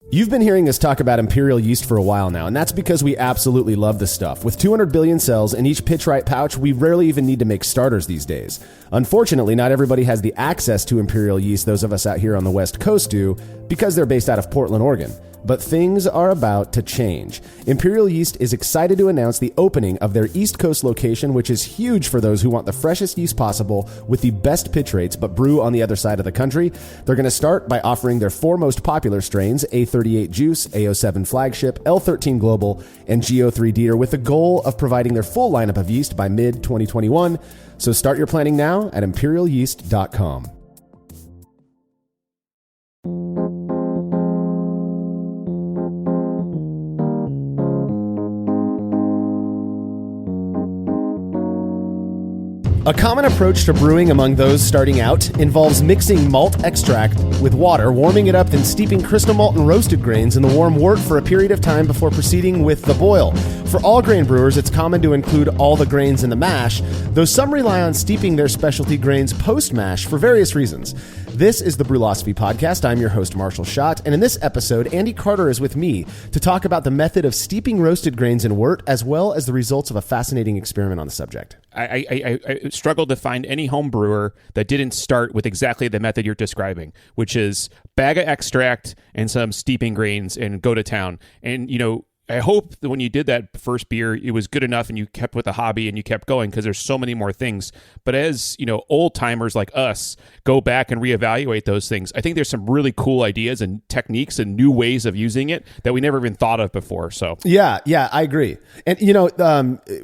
You've been hearing us talk about imperial yeast for a while now, and that's because we absolutely love this stuff. With 200 billion cells in each pitch-right pouch, we rarely even need to make starters these days. Unfortunately, not everybody has the access to imperial yeast those of us out here on the West Coast do, because they're based out of Portland, Oregon. But things are about to change. Imperial Yeast is excited to announce the opening of their East Coast location, which is huge for those who want the freshest yeast possible with the best pitch rates, but brew on the other side of the country. They're going to start by offering their four most popular strains, A38 Juice, A07 Flagship, L13 Global, and GO3 Deer, with the goal of providing their full lineup of yeast by mid-2021. So start your planning now at imperialyeast.com. A common approach to brewing among those starting out involves mixing malt extract with water, warming it up, then steeping crystal malt and roasted grains in the warm wort for a period of time before proceeding with the boil. For all grain brewers, it's common to include all the grains in the mash, though some rely on steeping their specialty grains post-mash for various reasons. This is the Brewlosophy Podcast. I'm your host, Marshall Schott, and in this episode, Andy Carter is with me to talk about the method of steeping roasted grains in wort, as well as the results of a fascinating experiment on the subject. I struggled to find any home brewer that didn't start with exactly the method you're describing, which is bag of extract and some steeping grains and go to town. And, you know, I hope that when you did that first beer, it was good enough and you kept with the hobby and you kept going, because there's so many more things. But as, you know, old timers like us go back and reevaluate those things, I think there's some really cool ideas and techniques and new ways of using it that we never even thought of before. So yeah, I agree. And you know,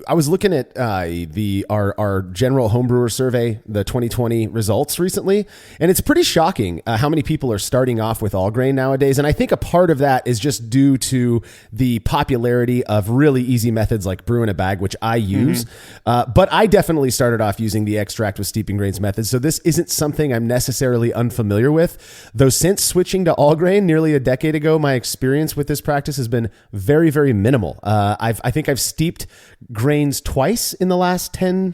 I was looking at our general homebrewer survey, the 2020 results recently, and it's pretty shocking how many people are starting off with all grain nowadays. And I think a part of that is just due to the popularity of really easy methods like brew in a bag, which I use. But I definitely started off using the extract with steeping grains method. So this isn't something I'm necessarily unfamiliar with, though since switching to all grain nearly a decade ago, my experience with this practice has been very, very minimal. I think I've steeped grains twice in the last 10-15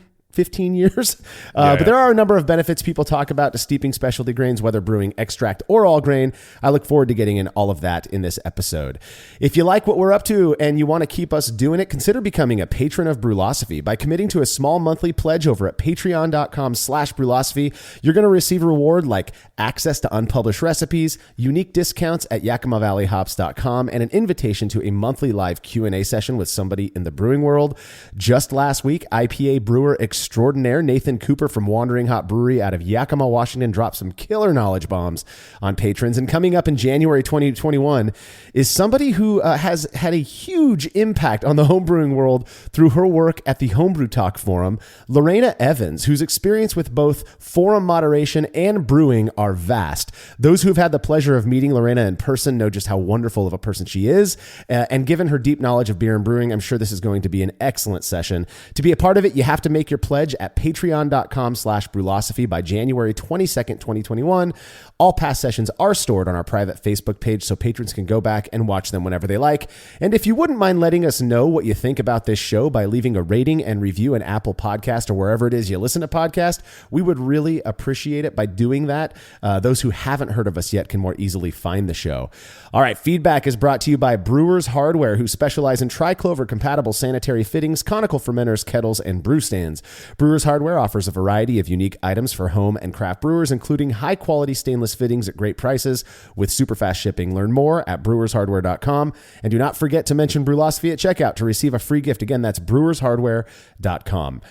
years. But there are a number of benefits people talk about to steeping specialty grains, whether brewing extract or all grain. I look forward to getting in all of that in this episode. If you like what we're up to and you want to keep us doing it, consider becoming a patron of Brewlosophy. By committing to a small monthly pledge over at patreon.com/Brewlosophy, you're going to receive a reward like access to unpublished recipes, unique discounts at YakimaValleyHops.com, and an invitation to a monthly live Q&A session with somebody in the brewing world. Just last week, IPA brewer extraordinaire Nathan Cooper from Wandering Hop Brewery out of Yakima, Washington, dropped some killer knowledge bombs on patrons. And coming up in January 2021 is somebody who has had a huge impact on the homebrewing world through her work at the Homebrew Talk Forum, Lorena Evans, whose experience with both forum moderation and brewing are vast. Those who've had the pleasure of meeting Lorena in person know just how wonderful of a person she is. And given her deep knowledge of beer and brewing, I'm sure this is going to be an excellent session. To be a part of it, you have to make your pledge at patreon.com/Brewlosophy by January 22nd, 2021. All past sessions are stored on our private Facebook page, so patrons can go back and watch them whenever they like. And if you wouldn't mind letting us know what you think about this show by leaving a rating and review in Apple Podcast or wherever it is you listen to podcasts, we would really appreciate it by doing that. Those who haven't heard of us yet can more easily find the show. All right, feedback is brought to you by Brewers Hardware, who specialize in triclover compatible sanitary fittings, conical fermenters, kettles, and brew stands. Brewers Hardware offers a variety of unique items for home and craft brewers, including high-quality stainless fittings at great prices with super fast shipping. Learn more at brewershardware.com. And do not forget to mention Brewlosophy at checkout to receive a free gift. Again, that's brewershardware.com.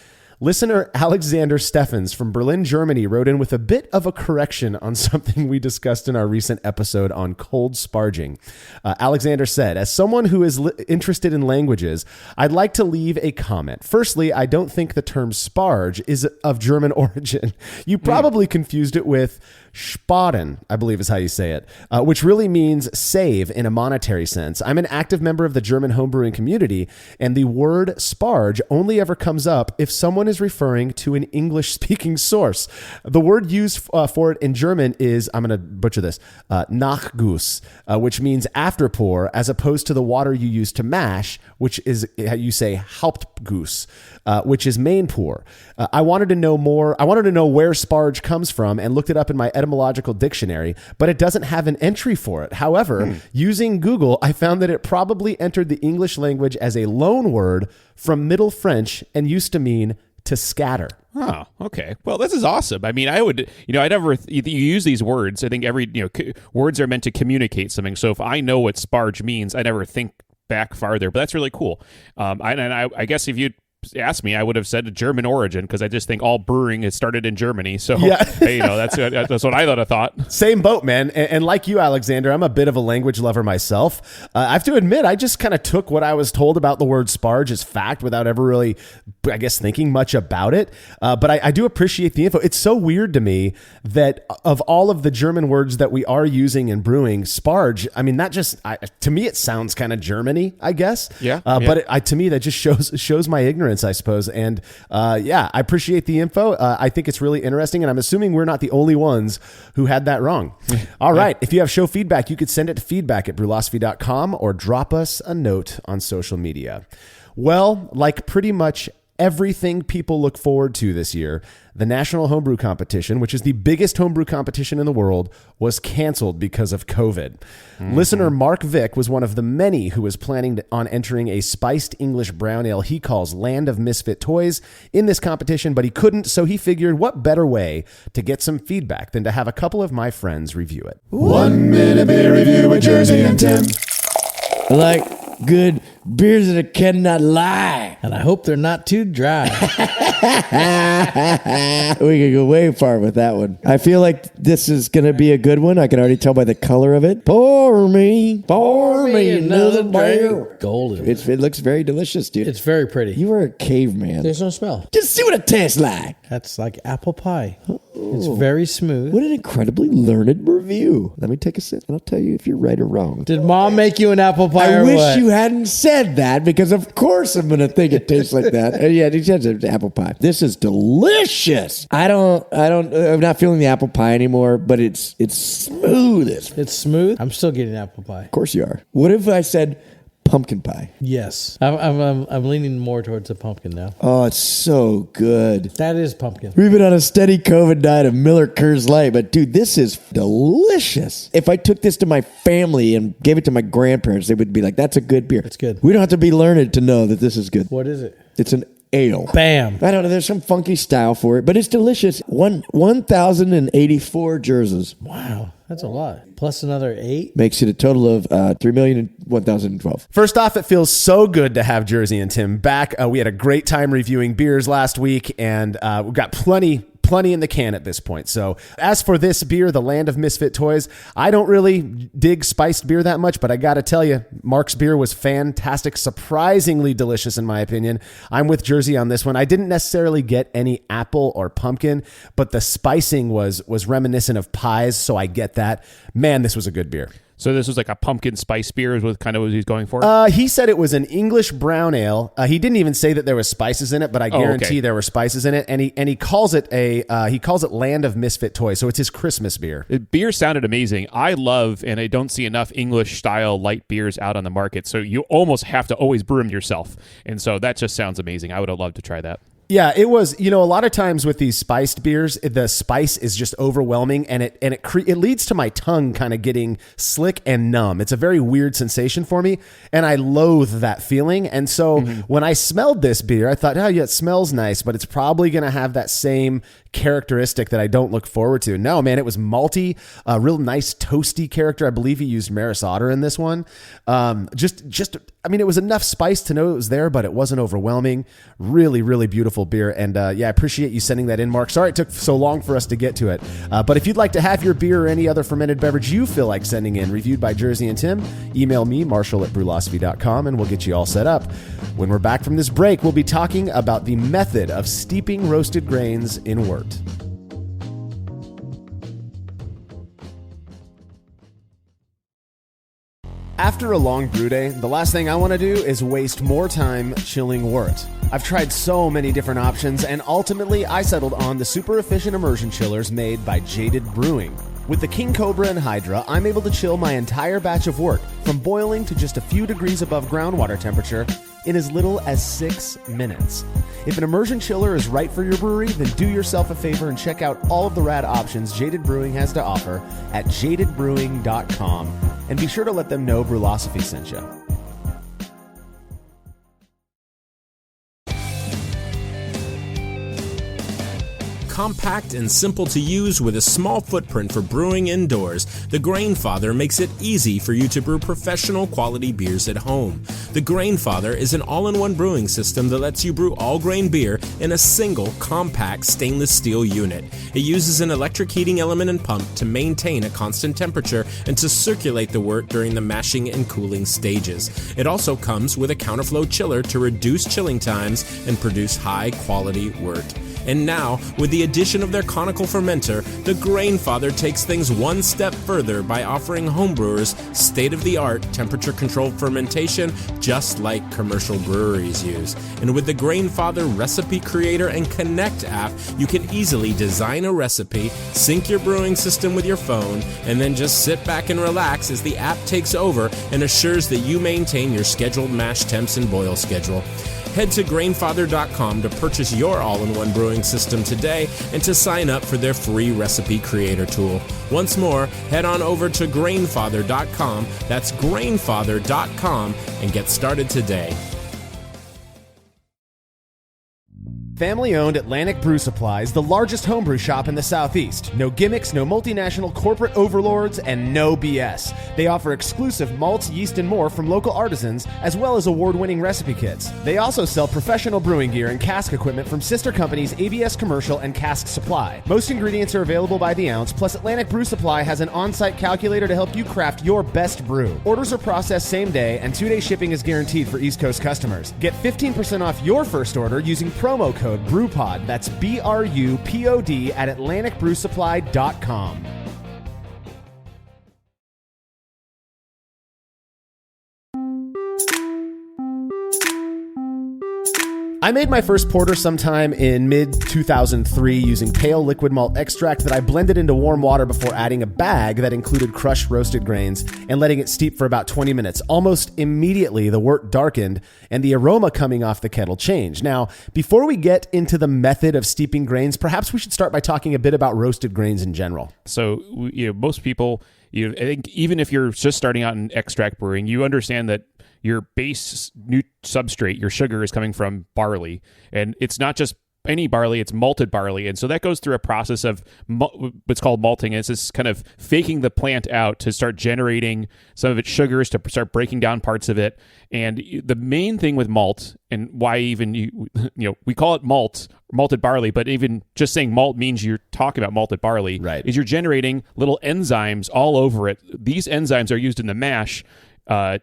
Listener Alexander Steffens from Berlin, Germany wrote in with a bit of a correction on something we discussed in our recent episode on cold sparging. Alexander said, as someone who is interested in languages, I'd like to leave a comment. Firstly, I don't think the term sparge is of German origin. You probably confused it with sparen, I believe is how you say it, which really means save in a monetary sense. I'm an active member of the German homebrewing community, and the word sparge only ever comes up if someone is referring to an English-speaking source. The word used for it in German is, I'm going to butcher this, Nachguss, which means after pour, as opposed to the water you use to mash, which is how you say Hauptguss, which is main pour. I wanted to know more. I wanted to know where sparge comes from and looked it up in my etymology etymological dictionary, but it doesn't have an entry for it. However, using Google, I found that it probably entered the English language as a loan word from Middle French and used to mean to scatter. Oh, okay. Well, this is awesome. I mean, I would, I never, you use these words. I think words are meant to communicate something. So if I know what sparge means, I never think back farther, but that's really cool. I guess if you asked me, I would have said a German origin, because I just think all brewing has started in Germany. So hey, that's what I thought. Same boat, man. And like you, Alexander, I'm a bit of a language lover myself. I have to admit, I just kind of took what I was told about the word sparge as fact without ever really, I guess, thinking much about it. But I do appreciate the info. It's so weird to me that of all of the German words that we are using in brewing, sparge, I mean, that just, to me, it sounds kind of Germany, I guess. Yeah. But to me, that just shows my ignorance, I suppose. And I appreciate the info. I think it's really interesting, and I'm assuming we're not the only ones who had that wrong. All right. If you have show feedback, you could send it to feedback@brewlosophy.com or drop us a note on social media. Well, like pretty much everything people look forward to this year, the National Homebrew Competition, which is the biggest homebrew competition in the world, was canceled because of COVID. Listener Mark Vick was one of the many who was planning on entering a spiced English brown ale he calls Land of Misfit Toys in this competition, but he couldn't, so he figured what better way to get some feedback than to have a couple of my friends review it. 1 minute beer review with Jersey and Tim. I like good beers that cannot lie. And I hope they're not too dry. We could go way far with that one. I feel like this is going to be a good one. I can already tell by the color of it. Pour me another beer. Golden. It looks very delicious, dude. It's very pretty. You are a caveman. There's no smell. Just see what it tastes like. That's like apple pie. It's very smooth. What an incredibly learned review. Let me take a sip, and I'll tell you if you're right or wrong. Did Mom make you an apple pie I or wish what? you hadn't said that, because of course I'm going to think it tastes like that. Yeah, he says it's apple pie. This is delicious. I'm not feeling the apple pie anymore, but it's smooth. It's smooth. I'm still getting apple pie. Of course you are. What if I said pumpkin pie? Yes. I'm leaning more towards the pumpkin now. Oh, it's so good. That is pumpkin. We've been on a steady COVID diet of Miller Coors Light, but dude, this is delicious. If I took this to my family and gave it to my grandparents, they would be like, that's a good beer. It's good. We don't have to be learned to know that this is good. What is it? It's an ale. Bam. I don't know. There's some funky style for it, but it's delicious. 1,084 jerseys. Wow. That's a lot. Plus another 8. Makes it a total of 3,001,012. First off, it feels so good to have Jersey and Tim back. We had a great time reviewing beers last week, and we've got plenty in the can at this point. So as for this beer, the Land of Misfit Toys, I don't really dig spiced beer that much, but I got to tell you, Mark's beer was fantastic, surprisingly delicious in my opinion. I'm with Jersey on this one. I didn't necessarily get any apple or pumpkin, but the spicing was reminiscent of pies, so I get that. Man, this was a good beer. So this was like a pumpkin spice beer is what kind of what he's going for? He said it was an English brown ale. He didn't even say that there was spices in it, but I guarantee there were spices in it. And he calls it Land of Misfit Toys. So it's his Christmas beer. The beer sounded amazing. I love, and I don't see enough English style light beers out on the market. So you almost have to always brew them yourself. And so that just sounds amazing. I would have loved to try that. Yeah, it was, a lot of times with these spiced beers, the spice is just overwhelming, and it leads to my tongue kind of getting slick and numb. It's a very weird sensation for me, and I loathe that feeling. And so when I smelled this beer, I thought, oh yeah, it smells nice, but it's probably going to have that same characteristic that I don't look forward to. No, man, it was malty, a real nice toasty character. I believe he used Maris Otter in this one. It was enough spice to know it was there, but it wasn't overwhelming. Really, really beautiful beer. And I appreciate you sending that in, Mark. Sorry it took so long for us to get to it. But if you'd like to have your beer or any other fermented beverage you feel like sending in, reviewed by Jersey and Tim, email me, Marshall@brewlosophy.com, and we'll get you all set up. When we're back from this break, we'll be talking about the method of steeping roasted grains in Wort. After a long brew day, the last thing I want to do is waste more time chilling Wort. I've tried so many different options, and ultimately I settled on the super efficient immersion chillers made by Jaded Brewing. With the King Cobra and Hydra, I'm able to chill my entire batch of Wort, from boiling to just a few degrees above groundwater temperature, in as little as 6 minutes. If an immersion chiller is right for your brewery, then do yourself a favor and check out all of the rad options Jaded Brewing has to offer at jadedbrewing.com, and be sure to let them know Brewlosophy sent you. Compact and simple to use with a small footprint for brewing indoors, the Grainfather makes it easy for you to brew professional quality beers at home. The Grainfather is an all-in-one brewing system that lets you brew all-grain beer in a single, compact stainless steel unit. It uses an electric heating element and pump to maintain a constant temperature and to circulate the wort during the mashing and cooling stages. It also comes with a counterflow chiller to reduce chilling times and produce high-quality wort. And now, with the addition of their conical fermenter, the Grainfather takes things one step further by offering homebrewers state-of-the-art temperature-controlled fermentation just like commercial breweries use. And with the Grainfather Recipe Creator and Connect app, you can easily design a recipe, sync your brewing system with your phone, and then just sit back and relax as the app takes over and assures that you maintain your scheduled mash temps and boil schedule. Head to Grainfather.com to purchase your all-in-one brewing system today and to sign up for their free recipe creator tool. Once more, head on over to Grainfather.com, that's Grainfather.com, and get started today. Family-owned Atlantic Brew Supply is the largest homebrew shop in the Southeast. No gimmicks, no multinational corporate overlords, and no BS. They offer exclusive malts, yeast, and more from local artisans, as well as award-winning recipe kits. They also sell professional brewing gear and cask equipment from sister companies ABS Commercial and Cask Supply. Most ingredients are available by the ounce, plus Atlantic Brew Supply has an on-site calculator to help you craft your best brew. Orders are processed same day, and 2-day shipping is guaranteed for East Coast customers. Get 15% off your first order using promo code BREWPOD, that's BRUPOD, at AtlanticBrewSupply.com. I made my first porter sometime in mid-2003 using pale liquid malt extract that I blended into warm water before adding a bag that included crushed roasted grains and letting it steep for about 20 minutes. Almost immediately, the wort darkened and the aroma coming off the kettle changed. Now, before we get into the method of steeping grains, perhaps we should start by talking a bit about roasted grains in general. So, most people, I think even if you're just starting out in extract brewing, you understand that your base new substrate, your sugar, is coming from barley. And it's not just any barley, it's malted barley. And so that goes through a process of what's called malting. It's this kind of faking the plant out to start generating some of its sugars, to start breaking down parts of it. And the main thing with malt, and why even we call it malted barley, but even just saying malt means you're talking about malted barley, right? Is you're generating little enzymes all over it. These enzymes are used in the mash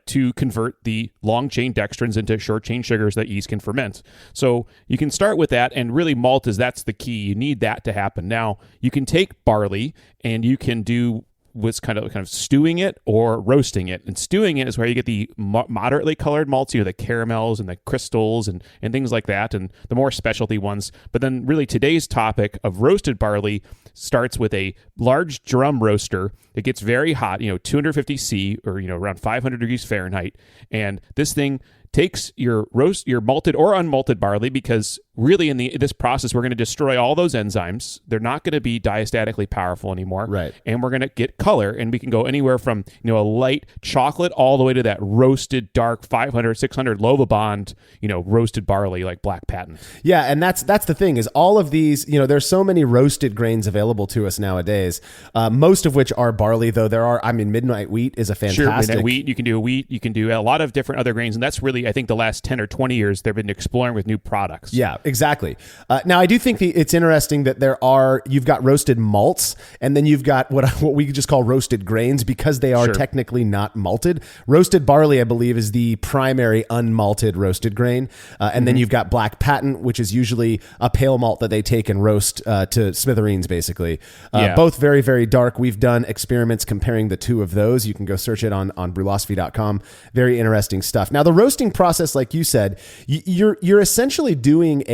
to convert the long-chain dextrins into short-chain sugars that yeast can ferment. So you can start with that, and really that's the key. You need that to happen. Now, you can take barley, and you can do what's kind of stewing it or roasting it. And stewing it is where you get the moderately colored malts, the caramels and the crystals and things like that, and the more specialty ones. But then really today's topic of roasted barley starts with a large drum roaster. It gets very hot, 250 C or, around 500 degrees Fahrenheit. And this thing takes your malted or unmalted barley, because really in this process, we're going to destroy all those enzymes. They're not going to be diastatically powerful anymore. Right. And we're going to get color, and we can go anywhere from, a light chocolate all the way to that roasted dark 500, 600 Lovabond, roasted barley like Black Patent. Yeah. And that's the thing, is all of these, there's so many roasted grains available to us nowadays, most of which are barley, though midnight wheat is a fantastic. Sure, midnight wheat. You can do wheat. You can do a lot of different other grains. And that's really, I think, the last 10 or 20 years, they've been exploring with new products. Yeah, exactly. Now, I do think it's interesting that you've got roasted malts, and then you've got what we just call roasted grains, because they are technically not malted. Roasted barley, I believe, is the primary unmalted roasted grain. And then you've got Black Patent, which is usually a pale malt that they take and roast to smithereens, basically. Both very, very dark. We've done experiments comparing the two of those. You can go search it on brewlosophy.com. Very interesting stuff. Now, the roasting process, like you said, you're essentially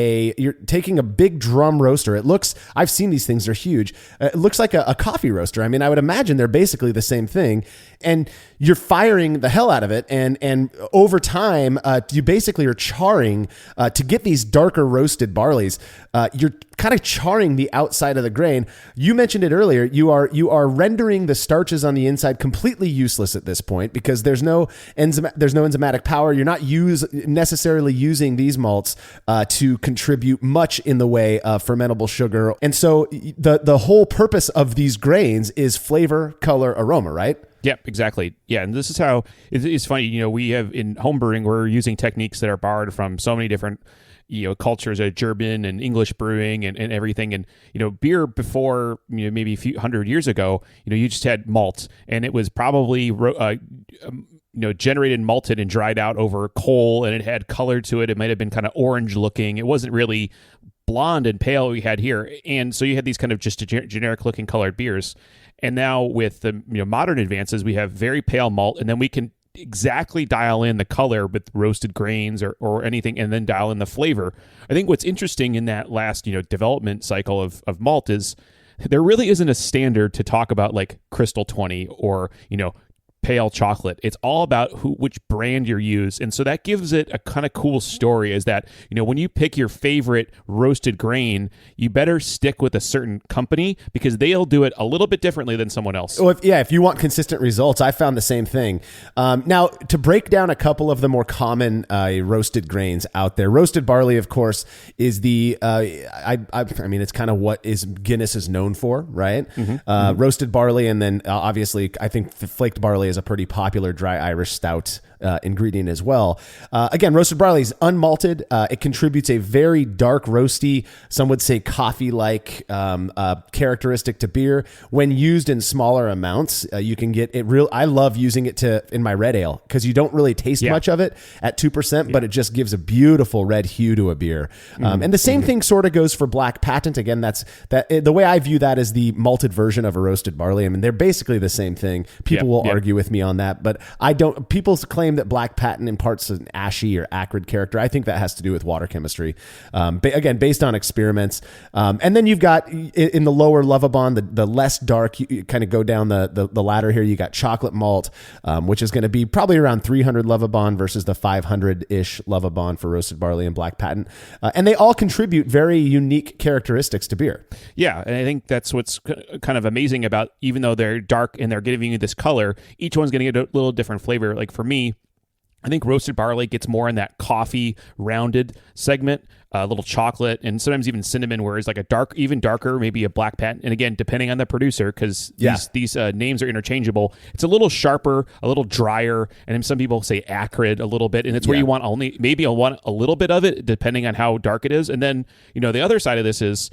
you're taking a big drum roaster. I've seen these things, they're huge. It looks like a coffee roaster. I would imagine they're basically the same thing. And you're firing the hell out of it, and over time, you basically are charring to get these darker roasted barleys. You're kind of charring the outside of the grain. You mentioned it earlier. You are rendering the starches on the inside completely useless at this point because there's no enzymatic power. You're not necessarily using these malts to contribute much in the way of fermentable sugar. And so the whole purpose of these grains is flavor, color, aroma, right? Yep, exactly. Yeah, and this is how it's funny. You know, we have in homebrewing, we're using techniques that are borrowed from so many different cultures, German and English brewing and everything. And, beer before, maybe a few hundred years ago, you just had malt, and it was probably, generated, malted, and dried out over coal, and it had color to it. It might have been kind of orange looking. It wasn't really blonde and pale we had here. And so you had these kind of just generic looking colored beers. And now with the modern advances, we have very pale malt, and then we can exactly dial in the color with roasted grains or anything, and then dial in the flavor. I think what's interesting in that last development cycle of malt is there really isn't a standard to talk about like Crystal 20 or pale chocolate. It's all about which brand you use. And so that gives it a kind of cool story is that, when you pick your favorite roasted grain, you better stick with a certain company because they'll do it a little bit differently than someone else. Well, if you want consistent results, I found the same thing. Now, to break down a couple of the more common roasted grains out there, roasted barley, of course, is the, I mean, it's kind of what Guinness is known for, right? Roasted barley, and then obviously, I think the flaked barley is a pretty popular dry Irish stout ingredient as well. Again, roasted barley is unmalted. It contributes a very dark, roasty, some would say coffee-like characteristic to beer. When used in smaller amounts, you can get it real. I love using it in my red ale because you don't really taste much of it at 2%, but it just gives a beautiful red hue to a beer. And the same thing sort of goes for black patent. Again, the way I view that is the malted version of a roasted barley. I mean, they're basically the same thing. People will argue with me on that, but I don't. People claim that black patent imparts an ashy or acrid character. I think that has to do with water chemistry. Again, based on experiments. And then you've got in the lower Lovabond, the less dark, you kind of go down the ladder here. You got chocolate malt, which is going to be probably around 300 Lovabond versus the 500-ish Lovabond for roasted barley and black patent. And they all contribute very unique characteristics to beer. Yeah, and I think that's what's kind of amazing about, even though they're dark and they're giving you this color, each one's going to get a little different flavor. Like for me, I think roasted barley gets more in that coffee rounded segment, a little chocolate, and sometimes even cinnamon, whereas like even darker, maybe a black patent. And again, depending on the producer, because these names are interchangeable, it's a little sharper, a little drier, and then some people say acrid a little bit. And it's where you want maybe want a little bit of it, depending on how dark it is. And then, the other side of this is,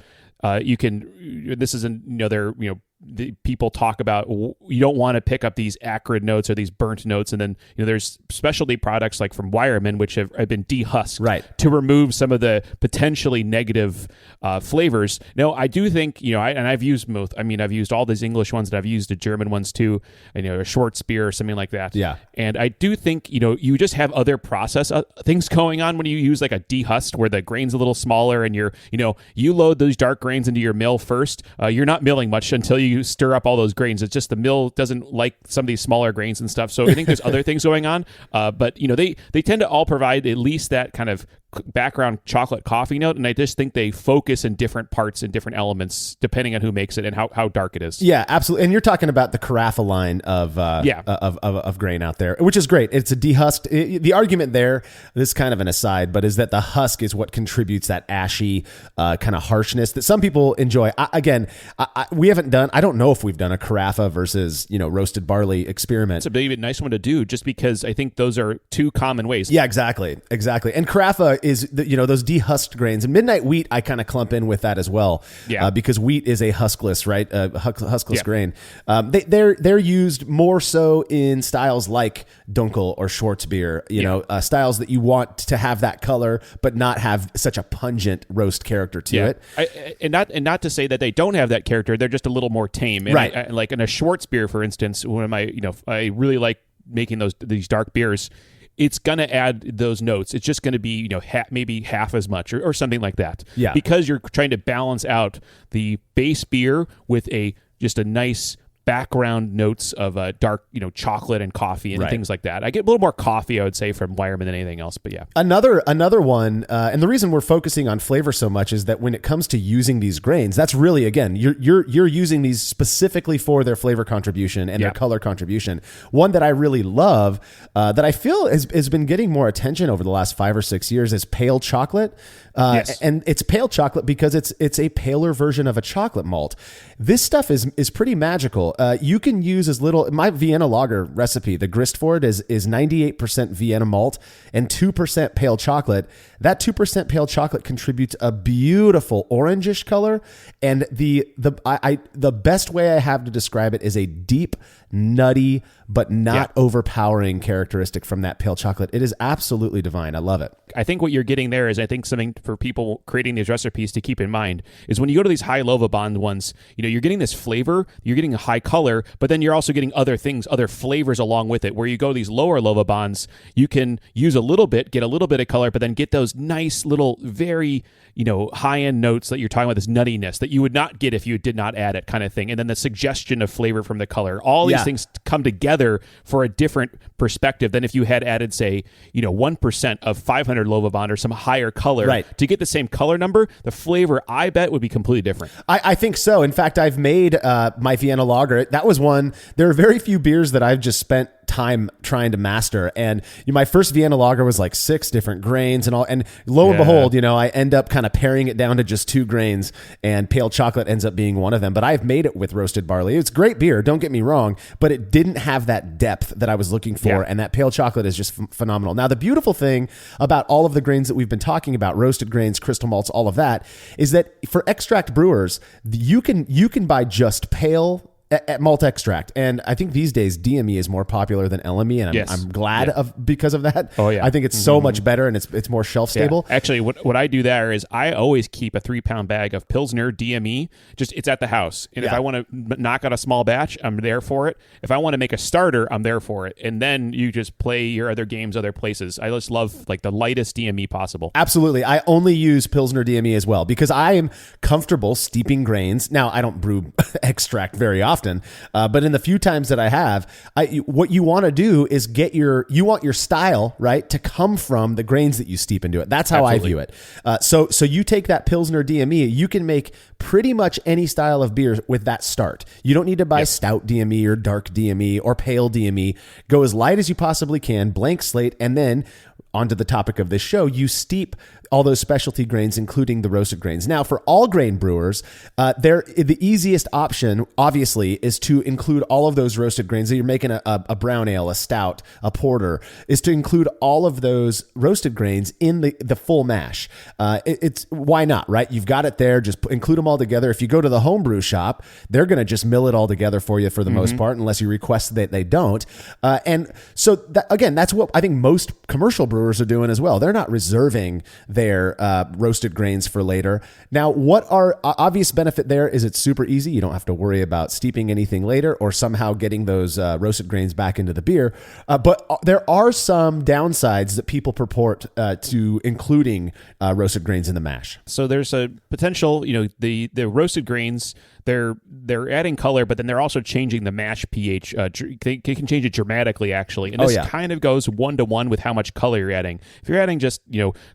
the people talk about you don't want to pick up these acrid notes or these burnt notes, and then there's specialty products like from Weyermann which have been dehusked to remove some of the potentially negative flavors. Now, I do think I've used both. I mean, I've used all these English ones, and I've used the German ones too, and a Schwarzbier or something like that. Yeah, and I do think you just have other process things going on when you use like a dehusked where the grain's a little smaller, and you load those dark grains into your mill first. You're not milling much until you stir up all those grains. It's just the mill doesn't like some of these smaller grains and stuff. So I think there's other things going on. But they tend to all provide at least that kind of background chocolate coffee note, and I just think they focus in different parts and different elements depending on who makes it and how dark it is. Yeah, absolutely. And you're talking about the Carafa line of grain out there, which is great. It's a dehusked. The argument there, this is kind of an aside, but is that the husk is what contributes that ashy kind of harshness that some people enjoy. We haven't done. I don't know if we've done a Carafa versus roasted barley experiment. It's a really nice one to do, just because I think those are two common ways. Yeah, exactly. And Carafa is those dehusked grains, and midnight wheat I kind of clump in with that as well. Yeah, because wheat is a huskless, right? Huskless grain. They're used more so in styles like Dunkel or Schwarzbier. Styles that you want to have that color but not have such a pungent roast character to it. And not to say that they don't have that character. They're just a little more tame. And right. Like in a Schwarzbier, for instance, when I really like making these dark beers. It's going to add those notes. It's just going to be, maybe half as much or something like that. Yeah. Because you're trying to balance out the base beer with just a nice background notes of dark, chocolate and coffee and things like that. I get a little more coffee, I would say, from Wireman than anything else. But yeah, another one, and the reason we're focusing on flavor so much is that when it comes to using these grains, that's really, again, you're using these specifically for their flavor contribution and their color contribution. One that I really love, that I feel has been getting more attention over the last 5 or 6 years, is pale chocolate. And it's pale chocolate because it's a paler version of a chocolate malt. This stuff is pretty magical. You can use as little. My Vienna lager recipe, the grist for it is 98% Vienna malt and 2% pale chocolate. That 2% pale chocolate contributes a beautiful orangish color, and the best way I have to describe it is a deep, nutty but not overpowering characteristic from that pale chocolate. It is absolutely divine. I love it. I think what you're getting there is, I think, something for people creating these recipes to keep in mind is when you go to these high Lovabond ones, you're getting this flavor, you're getting a high color, but then you're also getting other things, other flavors along with it. Where you go to these lower Lovabonds, you can use a little bit, get a little bit of color, but then get those nice little, very, high-end notes that you're talking about, this nuttiness that you would not get if you did not add it, kind of thing. And then the suggestion of flavor from the color. All these things come together for a different perspective than if you had added, say, 1% of 500 Lovabond or some higher color to get the same color number. The flavor, I bet, would be completely different. I think so. In fact, I've made my Vienna lager. That was one. There are very few beers that I've just spent time trying to master, and my first Vienna lager was like 6 different grains and all, and lo and behold, I end up kind of paring it down to just 2 grains, and pale chocolate ends up being one of them. But I've made it with roasted barley. It's great beer, don't get me wrong, but it didn't have that depth that I was looking for, and that pale chocolate is just phenomenal. Now, the beautiful thing about all of the grains that we've been talking about, roasted grains, crystal malts, all of that, is that for extract brewers, you can buy just pale at malt extract, and I think these days DME is more popular than LME, and I'm glad because of that. Oh yeah, I think it's so much better, and it's more shelf stable. Actually, what I do there is I always keep a 3-pound bag of Pilsner DME. Just it's at the house, and if I want to knock out a small batch, I'm there for it. If I want to make a starter, I'm there for it, and then you just play your other games other places. I just love like the lightest DME possible. Absolutely, I only use Pilsner DME as well because I am comfortable steeping grains. Now I don't brew extract very often. But in the few times that I have, what you want to do is you want your style, right, to come from the grains that you steep into it. That's how I view it. So you take that Pilsner DME, you can make pretty much any style of beer with that start. You don't need to buy stout DME or dark DME or pale DME. Go as light as you possibly can, blank slate, and then onto the topic of this show, you steep all those specialty grains, including the roasted grains. Now, for all grain brewers, the easiest option, obviously, is to include all of those roasted grains. That you're making a brown ale, a stout, a porter, is to include all of those roasted grains in the full mash. It's why not, right? You've got it there. Just include them all together. If you go to the homebrew shop, they're going to just mill it all together for you for the most part, unless you request that they don't. And so, that's what I think most commercial brewers are doing as well. They're not reserving their roasted grains for later. Now, what our obvious benefit there is it's super easy. You don't have to worry about steeping anything later or somehow getting those roasted grains back into the beer. But there are some downsides that people purport to including roasted grains in the mash. So there's a potential, the roasted grains, they're adding color, but then they're also changing the mash pH. They can change it dramatically, actually. And this kind of goes 1-to-1 with how much color you're adding. If you're adding just,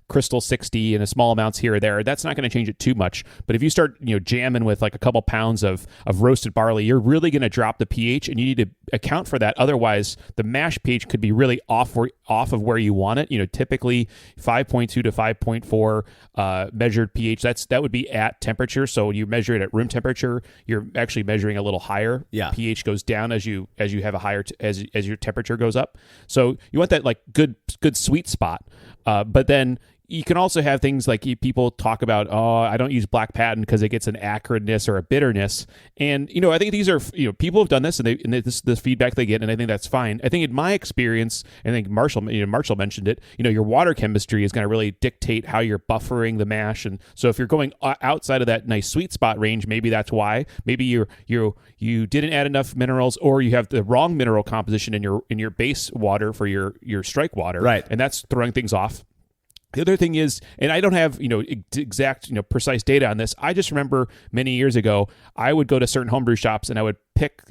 Crystal 60 and a small amounts here or there, that's not going to change it too much. But if you start, jamming with like a couple pounds of roasted barley, you're really going to drop the pH, and you need to account for that. Otherwise, the mash pH could be really off of where you want it. Typically 5.2 to 5.4 measured pH. That would be at temperature. So you measure it at room temperature. You're actually measuring a little higher. pH goes down as you have a higher as your temperature goes up. So you want that like good sweet spot. But then you can also have things like people talk about, I don't use black patent because it gets an acidness or a bitterness. And, I think these are, people have done this, and this the feedback they get, and I think that's fine. I think in my experience, I think Marshall mentioned it, your water chemistry is going to really dictate how you're buffering the mash. And so if you're going outside of that nice sweet spot range, maybe that's why. Maybe you didn't add enough minerals, or you have the wrong mineral composition in your base water for your strike water. Right. And that's throwing things off. The other thing is, and I don't have, exact, precise data on this. I just remember many years ago, I would go to certain homebrew shops and I would pick,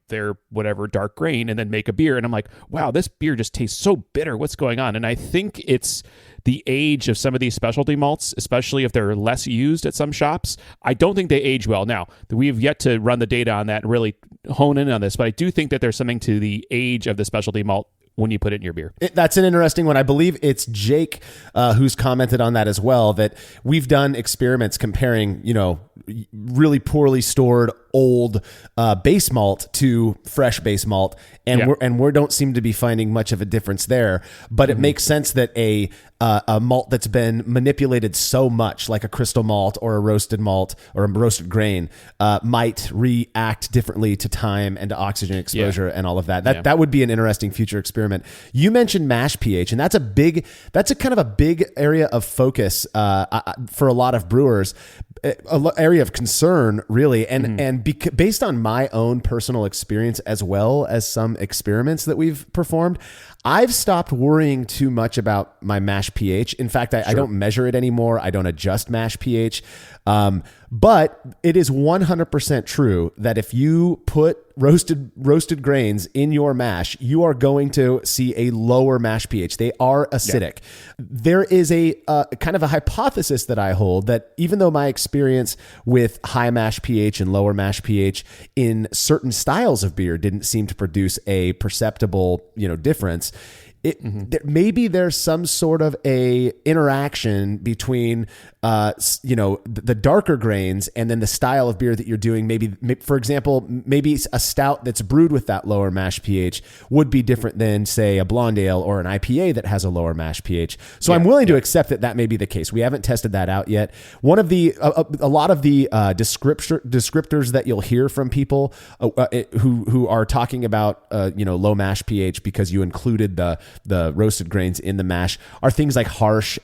their whatever dark grain and then make a beer. And I'm like, wow, this beer just tastes so bitter. What's going on? And I think it's the age of some of these specialty malts, especially if they're less used at some shops. I don't think they age well. Now, we've yet to run the data on that and really hone in on this, but I do think that there's something to the age of the specialty malt when you put it in your beer. That's an interesting one. I believe it's Jake who's commented on that as well, that we've done experiments comparing, really poorly stored old base malt to fresh base malt, and we don't seem to be finding much of a difference there. But it makes sense that a malt that's been manipulated so much, like a crystal malt or a roasted malt or a roasted grain, might react differently to time and to oxygen exposure and all of that. That would be an interesting future experiment. You mentioned mash pH, and that's a kind of a big area of focus for a lot of brewers, area of concern, really, and based on my own personal experience as well as some experiments that we've performed, I've stopped worrying too much about my mash pH. In fact, I don't measure it anymore. I don't adjust mash pH. But it is 100% true that if you put roasted grains in your mash, you are going to see a lower mash pH. They are acidic. Yeah. There is a kind of a hypothesis that I hold that even though my experience with high mash pH and lower mash pH in certain styles of beer didn't seem to produce a perceptible, difference, maybe there's some sort of a interaction between the darker grains and then the style of beer that you're doing. Maybe for example, maybe a stout that's brewed with that lower mash pH would be different than, say, a blonde ale or an IPA that has a lower mash pH. So I'm willing to accept that may be the case. We haven't tested that out yet. One of the a lot of the descriptors that you'll hear from people who are talking about low mash pH because you included the roasted grains in the mash are things like harsh,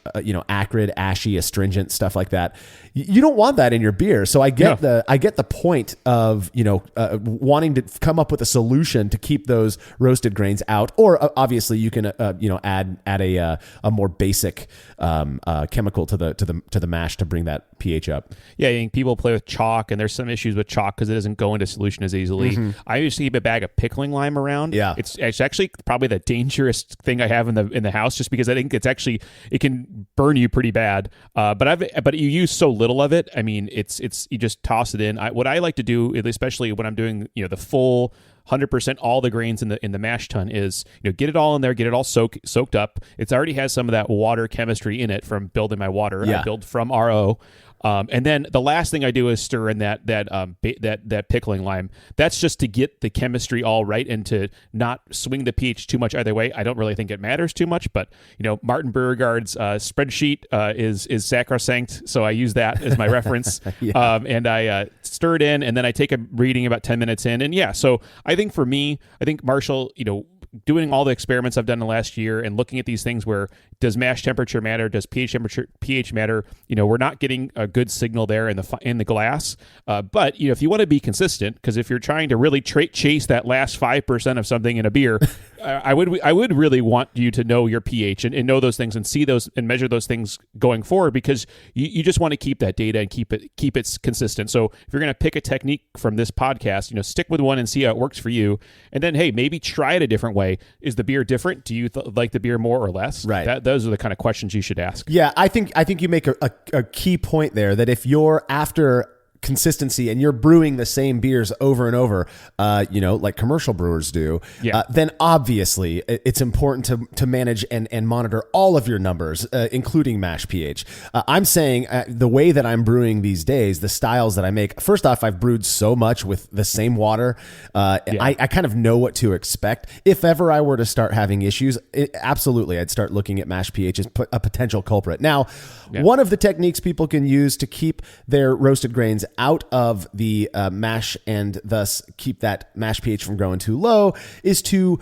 acrid, ashy, astringent, stuff like that. You don't want that in your beer. So I get the point of wanting to come up with a solution to keep those roasted grains out. Or obviously you can add a more basic chemical to the mash to bring that pH up. Yeah, I think people play with chalk, and there's some issues with chalk because it doesn't go into solution as easily. Mm-hmm. I used to keep a bag of pickling lime around. Yeah, it's actually probably the dangerous thing I have in the house, just because I think it can burn you pretty bad. But you use so little of it. I mean, it's you just toss it in. What I like to do, especially when I'm doing the full 100% all the grains in the mash tun, is get it all in there, get it all soaked up. It already has some of that water chemistry in it from building my water. Yeah. I build from RO. And then the last thing I do is stir in that pickling lime. That's just to get the chemistry all right and to not swing the pH too much either way. I don't really think it matters too much, but Martin Beauregard's spreadsheet is sacrosanct, so I use that as my reference. Yeah. And I stir it in, and then I take a reading about 10 minutes in, and so I think for me, Marshall, doing all the experiments I've done in the last year and looking at these things where does mash temperature matter? Does pH matter? We're not getting a good signal there in the glass. But if you want to be consistent, because if you're trying to really chase that last 5% of something in a beer, I would really want you to know your pH and know those things and see those and measure those things going forward, because you just want to keep that data and keep it consistent. So if you're going to pick a technique from this podcast, stick with one and see how it works for you. And then, hey, maybe try it a different way. Is the beer different? Do you like the beer more or less? Right. Those are the kind of questions you should ask. Yeah, I think you make a key point there, that if you're after consistency and you're brewing the same beers over and over, like commercial brewers do, then obviously it's important to manage and monitor all of your numbers, including mash pH. I'm saying the way that I'm brewing these days, the styles that I make, first off, I've brewed so much with the same water. I kind of know what to expect. If ever I were to start having issues, absolutely, I'd start looking at mash pH as a potential culprit. Now, one of the techniques people can use to keep their roasted grains out of the mash and thus keep that mash pH from growing too low is to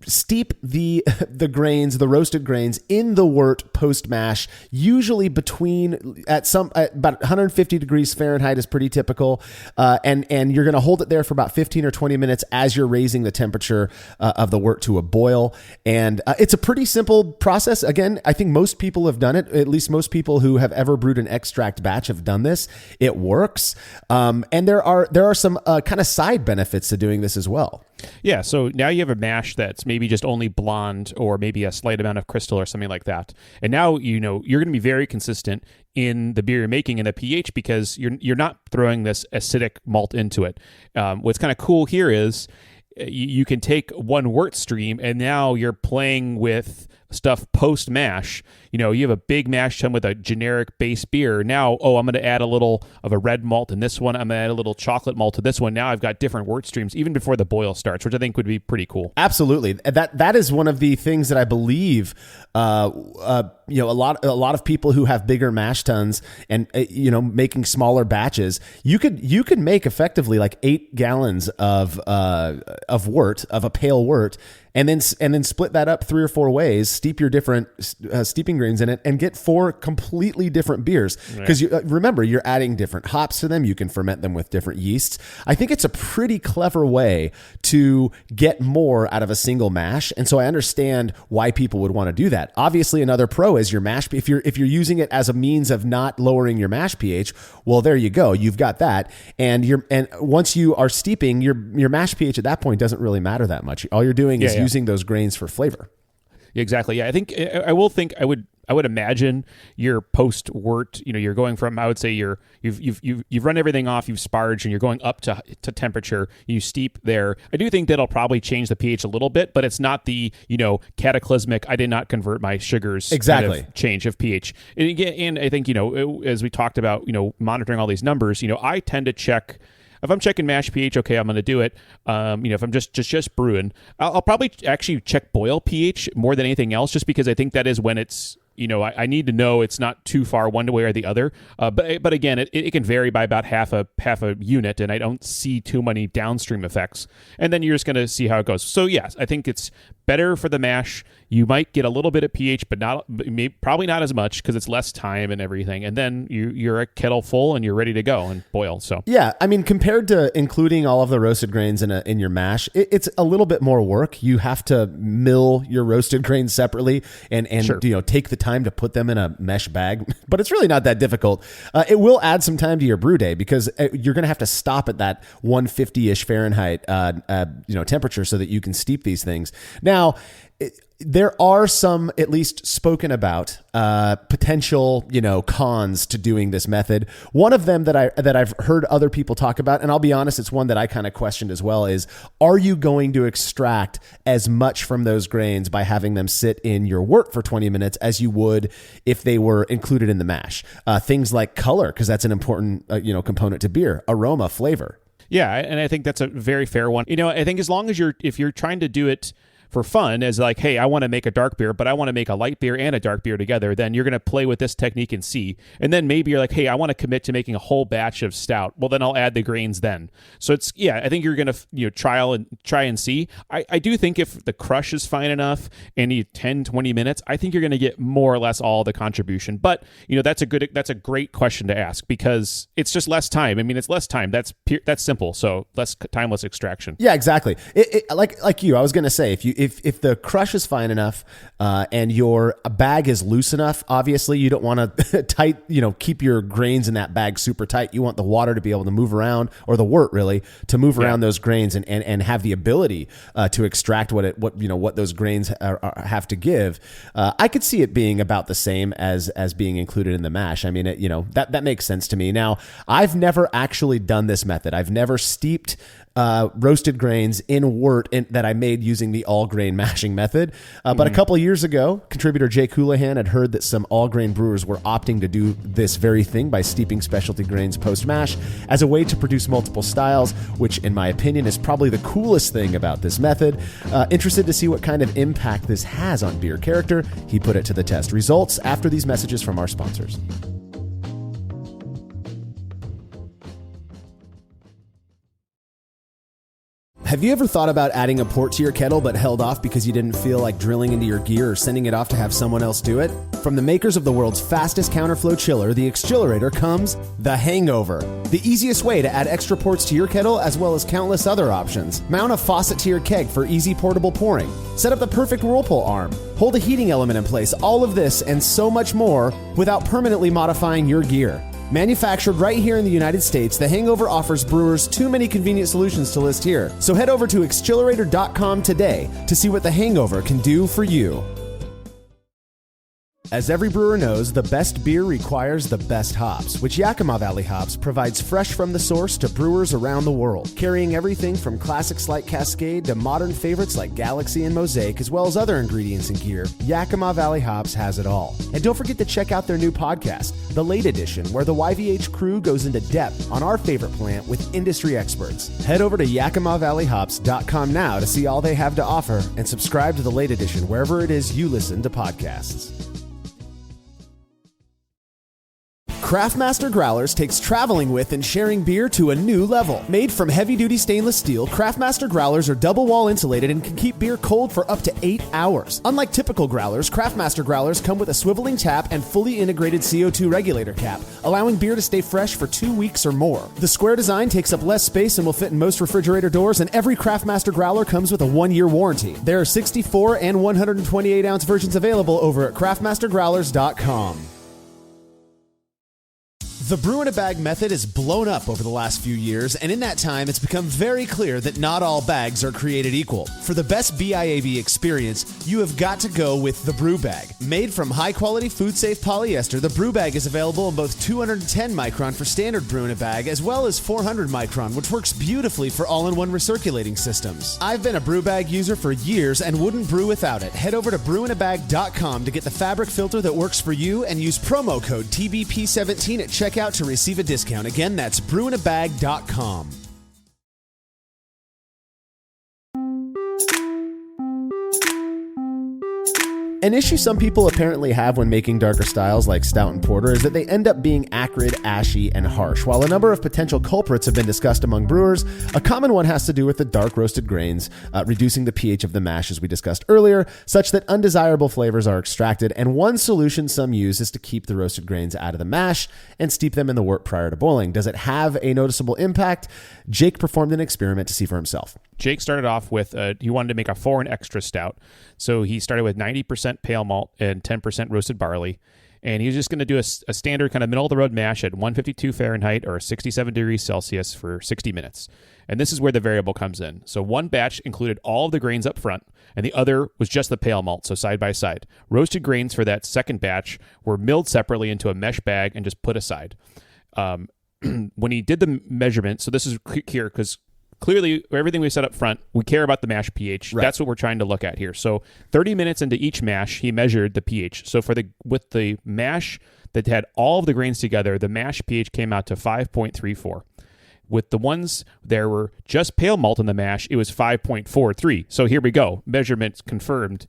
steep the grains, the roasted grains in the wort post mash, usually at about 150 degrees Fahrenheit is pretty typical. And you're going to hold it there for about 15 or 20 minutes as you're raising the temperature of the wort to a boil. And it's a pretty simple process. Again, I think most people have done it. At least most people who have ever brewed an extract batch have done this. It works. And there are some kind of side benefits to doing this as well. Yeah, so now you have a mash that's maybe just only blonde or maybe a slight amount of crystal or something like that. And now you're going to be very consistent in the beer you're making in the pH because you're not throwing this acidic malt into it. What's kind of cool here is you can take one wort stream and now you're playing with stuff post mash. You have a big mash tun with a generic base beer. Now, I'm going to add a little of a red malt in this one. I'm going to add a little chocolate malt to this one. Now I've got different wort streams even before the boil starts, which I think would be pretty cool. Absolutely. That is one of the things that I believe a lot of people who have bigger mash tuns and making smaller batches, you could make effectively like 8 gallons of wort, of a pale wort, and then split that up 3 or 4 ways, steep your different steeping grains in it, and get 4 completely different beers. Because remember, you're adding different hops to them. You can ferment them with different yeasts. I think it's a pretty clever way to get more out of a single mash, and so I understand why people would want to do that. Obviously, another pro is your mash. If you're using it as a means of not lowering your mash pH, well, there you go. You've got that, and once you are steeping, your mash pH at that point doesn't really matter that much. All you're doing is using those grains for flavor. Exactly. Yeah, I would imagine your post wort. You're going from, I would say you've run everything off, you've sparged, and you're going up to temperature. You steep there. I do think that'll probably change the pH a little bit, but it's not the cataclysmic. I did not convert my sugars exactly kind of change of pH. And I think as we talked about monitoring all these numbers. I tend to check. If I'm checking mash pH, okay, I'm going to do it. If I'm just brewing, I'll probably actually check boil pH more than anything else, just because I think that is when it's, I need to know it's not too far one way or the other. But again, it can vary by about half a unit, and I don't see too many downstream effects. And then you're just going to see how it goes. So yes, I think it's better for the mash. You might get a little bit of pH, but probably not as much because it's less time and everything. And then you're a kettle full and you're ready to go and boil. So yeah, I mean, compared to including all of the roasted grains in your mash, it's a little bit more work. You have to mill your roasted grains separately and sure. Take the time to put them in a mesh bag. But it's really not that difficult. It will add some time to your brew day because you're going to have to stop at that 150-ish Fahrenheit temperature so that you can steep these things. Now, there are some, at least spoken about, potential, cons to doing this method. One of them that I've heard other people talk about, and I'll be honest, it's one that I kind of questioned as well, is are you going to extract as much from those grains by having them sit in your wort for 20 minutes as you would if they were included in the mash? Things like color, because that's an important, component to beer, aroma, flavor. Yeah, and I think that's a very fair one. I think as long as if you're trying to do it for fun, as like, hey, I want to make a dark beer, but I want to make a light beer and a dark beer together, then you're going to play with this technique and see. And then maybe you're like, hey, I want to commit to making a whole batch of stout. Well, then I'll add the grains then. So I think you're going to try and see. I do think if the crush is fine enough and you 10, 20 minutes, I think you're going to get more or less all the contribution. But, that's a great question to ask because it's just less time. I mean, it's less time. That's simple. So less time, less extraction. Yeah, exactly. Like you, I was going to say, if the crush is fine enough and your bag is loose enough, obviously you don't want to keep your grains in that bag super tight. You want the water to be able to move around, or the wort really, to move around those grains and have the ability to extract what those grains have to give. I could see it being about the same as being included in the mash. I mean, that makes sense to me. Now, I've never actually done this method. I've never steeped roasted grains in wort that I made using the all grain mashing method. But a couple of years ago, contributor Jake Houlihan had heard that some all grain brewers were opting to do this very thing by steeping specialty grains post mash as a way to produce multiple styles, which in my opinion is probably the coolest thing about this method. Interested to see what kind of impact this has on beer character, he put it to the test. Results after these messages from our sponsors. Have Have you ever thought about adding a port to your kettle but held off because you didn't feel like drilling into your gear or sending it off to have someone else do it? From the makers of the world's fastest counterflow chiller, the Xchillerator, comes the Hangover, the easiest way to add extra ports to your kettle as well as countless other options. Mount a faucet to your keg for easy portable pouring. Set up the perfect whirlpool arm. Hold a heating element in place. All of this and so much more without permanently modifying your gear. Manufactured right here in the United States, the Hangover offers brewers too many convenient solutions to list here. So head over to xchillerator.com today to see what the Hangover can do for you. As every brewer knows, the best beer requires the best hops, which Yakima Valley Hops provides fresh from the source to brewers around the world, carrying everything from classics like Cascade to modern favorites like Galaxy and Mosaic, as well as other ingredients and gear. Yakima Valley Hops has it all. And don't forget to check out their new podcast, The Late Edition, where the YVH crew goes into depth on our favorite plant with industry experts. Head over to YakimaValleyHops.com now to see all they have to offer and subscribe to The Late Edition wherever it is you listen to podcasts. Craftmaster Growlers takes traveling with and sharing beer to a new level. Made from heavy-duty stainless steel, Craftmaster Growlers are double-wall insulated and can keep beer cold for up to 8 hours. Unlike typical growlers, Craftmaster Growlers come with a swiveling tap and fully integrated CO2 regulator cap, allowing beer to stay fresh for 2 weeks or more. The square design takes up less space and will fit in most refrigerator doors, and every Craftmaster Growler comes with a 1-year warranty. There are 64 and 128-ounce versions available over at craftmastergrowlers.com. The brew in a bag method has blown up over the last few years, and in that time, it's become very clear that not all bags are created equal. For the best BIAB experience, you have got to go with the Brew Bag. Made from high-quality, food-safe polyester, the Brew Bag is available in both 210 micron for standard brew in a bag, as well as 400 micron, which works beautifully for all-in-one recirculating systems. I've been a Brew Bag user for years and wouldn't brew without it. Head over to brewinabag.com to get the fabric filter that works for you and use promo code TBP17 at checkout to receive a discount. Again, that's brewinabag.com. An issue some people apparently have when making darker styles like stout and porter is that they end up being acrid, ashy, and harsh. While a number of potential culprits have been discussed among brewers, a common one has to do with the dark roasted grains, reducing the pH of the mash as we discussed earlier, such that undesirable flavors are extracted. And one solution some use is to keep the roasted grains out of the mash and steep them in the wort prior to boiling. Does it have a noticeable impact? Jake performed an experiment to see for himself. Jake started off with, he wanted to make a foreign extra stout. So he started with 90% pale malt and 10% roasted barley. And he was just going to do a standard kind of middle-of-the-road mash at 152 Fahrenheit or 67 degrees Celsius for 60 minutes. And this is where the variable comes in. So one batch included all of the grains up front, and the other was just the pale malt, so side by side. Roasted grains for that second batch were milled separately into a mesh bag and just put aside. When he did the measurement, so this is here because clearly, everything we set up front, we care about the mash pH. Right. That's what we're trying to look at here. So 30 minutes into each mash, he measured the pH. So with the mash that had all of the grains together, the mash pH came out to 5.34. With the ones there were just pale malt in the mash, it was 5.43. So here we go. Measurements confirmed,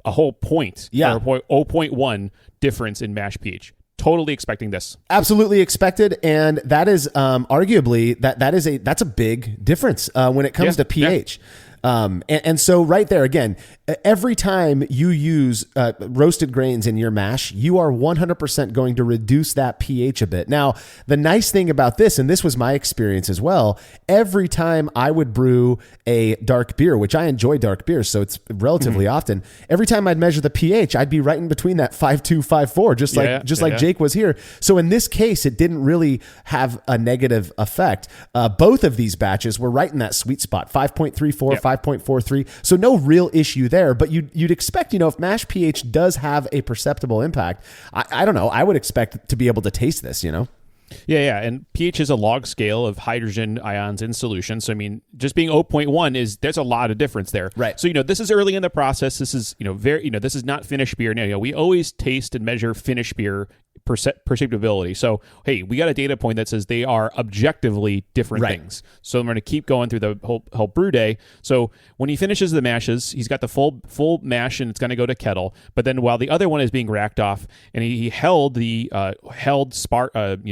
a whole point, or 0.1 difference in mash pH. Totally expecting this. Absolutely expected, and that is arguably that's a big difference when it comes to pH. And so right there, again, every time you use roasted grains in your mash, you are 100% going to reduce that pH a bit. Now, the nice thing about this, and this was my experience as well, every time I would brew a dark beer, which I enjoy dark beer, so it's relatively often, every time I'd measure the pH, I'd be right in between that 5.2, 5.4, just like Jake was here. So in this case, it didn't really have a negative effect. Both of these batches were right in that sweet spot, 5.34, 5.43. So no real issue there. But you'd expect, if mash pH does have a perceptible impact, I don't know, I would expect to be able to taste this, Yeah. And pH is a log scale of hydrogen ions in solution. So, just being 0.1 there's a lot of difference there. Right. So, this is early in the process. This is, this is not finished beer. We always taste and measure finished beer perceptibility. So, hey, we got a data point that says they are objectively different things. So I'm going to keep going through the whole brew day. So when he finishes the mashes, he's got the full mash and it's going to go to kettle. But then while the other one is being racked off, and he held the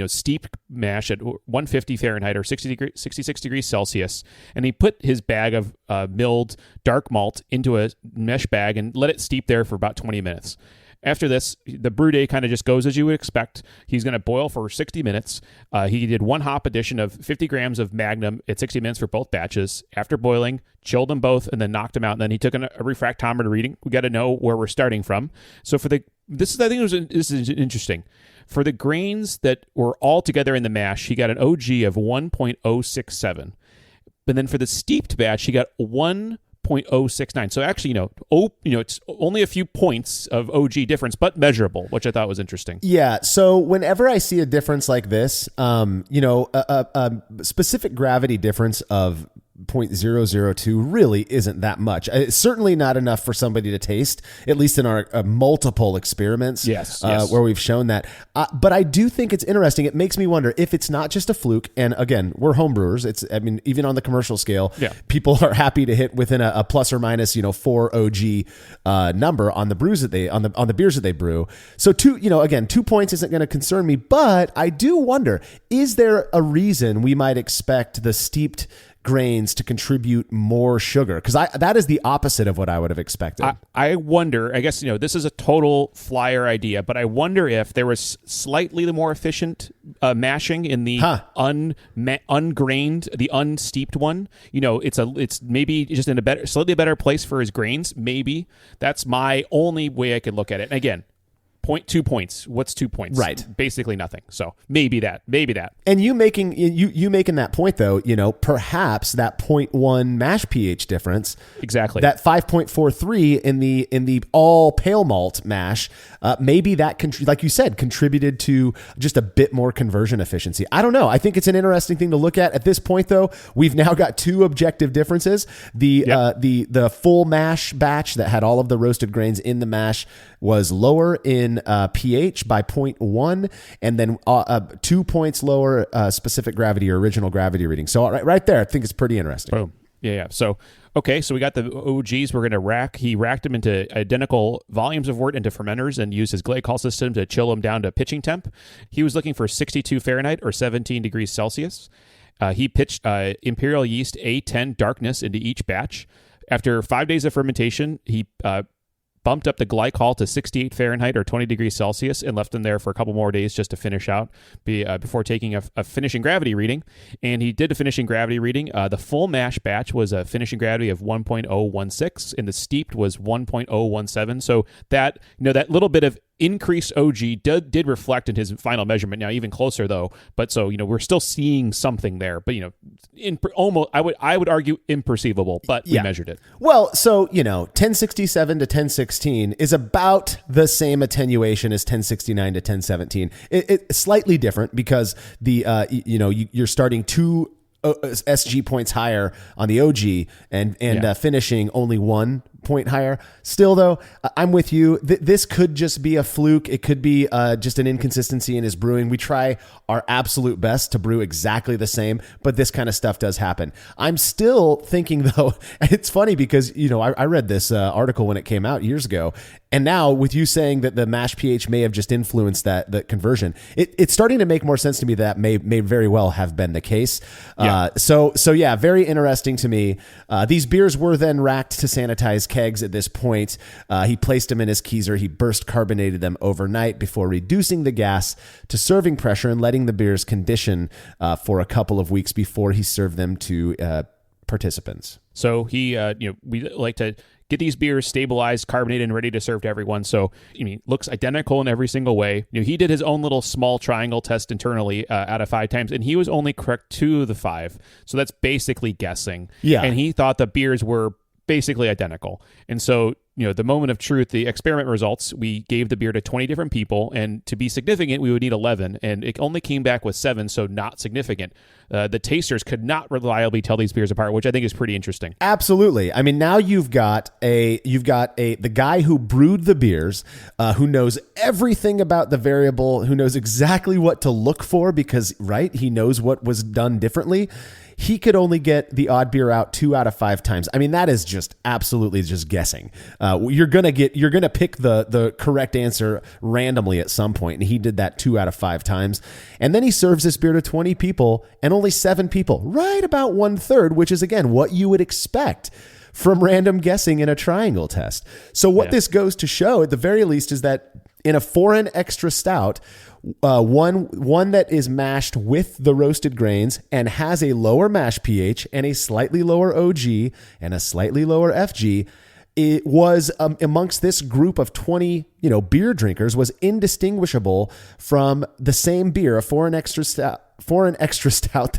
steep mash at 150 Fahrenheit or 66 degrees Celsius, and he put his bag of milled dark malt into a mesh bag and let it steep there for about 20 minutes. After this, the brew day kind of just goes as you would expect. He's going to boil for 60 minutes. He did one hop addition of 50 grams of Magnum at 60 minutes for both batches. After boiling, chilled them both, and then knocked them out. And then he took a refractometer reading. We got to know where we're starting from. So this is interesting. For the grains that were all together in the mash, he got an OG of 1.067. But then for the steeped batch, he got 1.069. So actually, it's only a few points of OG difference, but measurable, which I thought was interesting. Yeah. So whenever I see a difference like this, a specific gravity difference of 0.002 really isn't that much. It's certainly not enough for somebody to taste, at least in our multiple experiments yes. Where we've shown that. But I do think it's interesting. It makes me wonder if it's not just a fluke. And again, we're homebrewers. Even on the commercial scale, people are happy to hit within a plus or minus, 4 OG number on the brews that on the beers that they brew. So 2 points isn't going to concern me, but I do wonder, is there a reason we might expect the steeped grains to contribute more sugar? Because that is the opposite of what I would have expected. I wonder, I guess, this is a total flyer idea, but I wonder if there was slightly the more efficient mashing in the ungrained, the unsteeped one. It's maybe just in a slightly better place for his grains. Maybe that's my only way I could look at it. And again, 2 points. What's 2 points? Right. Basically nothing. So maybe that. And you making that point though, perhaps that 0.1 mash pH difference, exactly, that 5.43 in the all pale malt mash, maybe that like you said, contributed to just a bit more conversion efficiency. I don't know. I think it's an interesting thing to look at this point though. We've now got 2 objective differences. The full mash batch that had all of the roasted grains in the mash was lower in pH by 0.1, and then 2 points lower specific gravity or original gravity reading. So right there, I think it's pretty interesting. Boom. Yeah. So, okay, so we got the OGs. We're going to rack. He racked them into identical volumes of wort into fermenters and used his glycol system to chill them down to pitching temp. He was looking for 62 Fahrenheit or 17 degrees Celsius. He pitched imperial yeast A10 darkness into each batch. After 5 days of fermentation, he bumped up the glycol to 68 Fahrenheit or 20 degrees Celsius and left them there for a couple more days just to finish out before taking a finishing gravity reading. And he did a finishing gravity reading. The full mash batch was a finishing gravity of 1.016 and the steeped was 1.017. So that little bit of increased OG did reflect in his final measurement. Now even closer though, but so we're still seeing something there. But almost I would argue imperceivable, but we measured it. Well, so 1067 to 1016 is about the same attenuation as 1069 to 1017. It's slightly different because you're starting 2 SG points higher on the OG and finishing only 1 point higher. Still, though, I'm with you. This could just be a fluke. It could be just an inconsistency in his brewing. We try our absolute best to brew exactly the same, but this kind of stuff does happen. I'm still thinking, though, it's funny because, I read this article when it came out years ago, and now with you saying that the mash pH may have just influenced the conversion, it's starting to make more sense to me that may very well have been the case. So very interesting to me. These beers were then racked to sanitize kegs at this point. He placed them in his keezer. He burst carbonated them overnight before reducing the gas to serving pressure and letting the beers condition for a couple of weeks before he served them to participants. So he, we like to get these beers stabilized, carbonated, and ready to serve to everyone. So, looks identical in every single way. He did his own little small triangle test internally out of 5 times, and he was only correct 2 of the 5. So that's basically guessing. Yeah. And he thought the beers were basically identical. And so the moment of truth, the experiment results, we gave the beer to 20 different people, and to be significant, we would need 11, and it only came back with 7, so not significant. The tasters could not reliably tell these beers apart, which I think is pretty interesting. Absolutely. I mean, now you've got the guy who brewed the beers, who knows everything about the variable, who knows exactly what to look for because, right, he knows what was done differently. He could only get the odd beer out 2 out of 5 times. I mean, that is just absolutely just guessing. You're gonna pick the correct answer randomly at some point, and he did that 2 out of 5 times. And then he serves this beer to 20 people, and only 7 people, right about 1/3, which is again what you would expect from random guessing in a triangle test. So what this goes to show, at the very least, is that in a foreign extra stout, one that is mashed with the roasted grains and has a lower mash pH and a slightly lower OG and a slightly lower FG, it was amongst this group of 20 beer drinkers was indistinguishable from the same beer, a foreign extra stout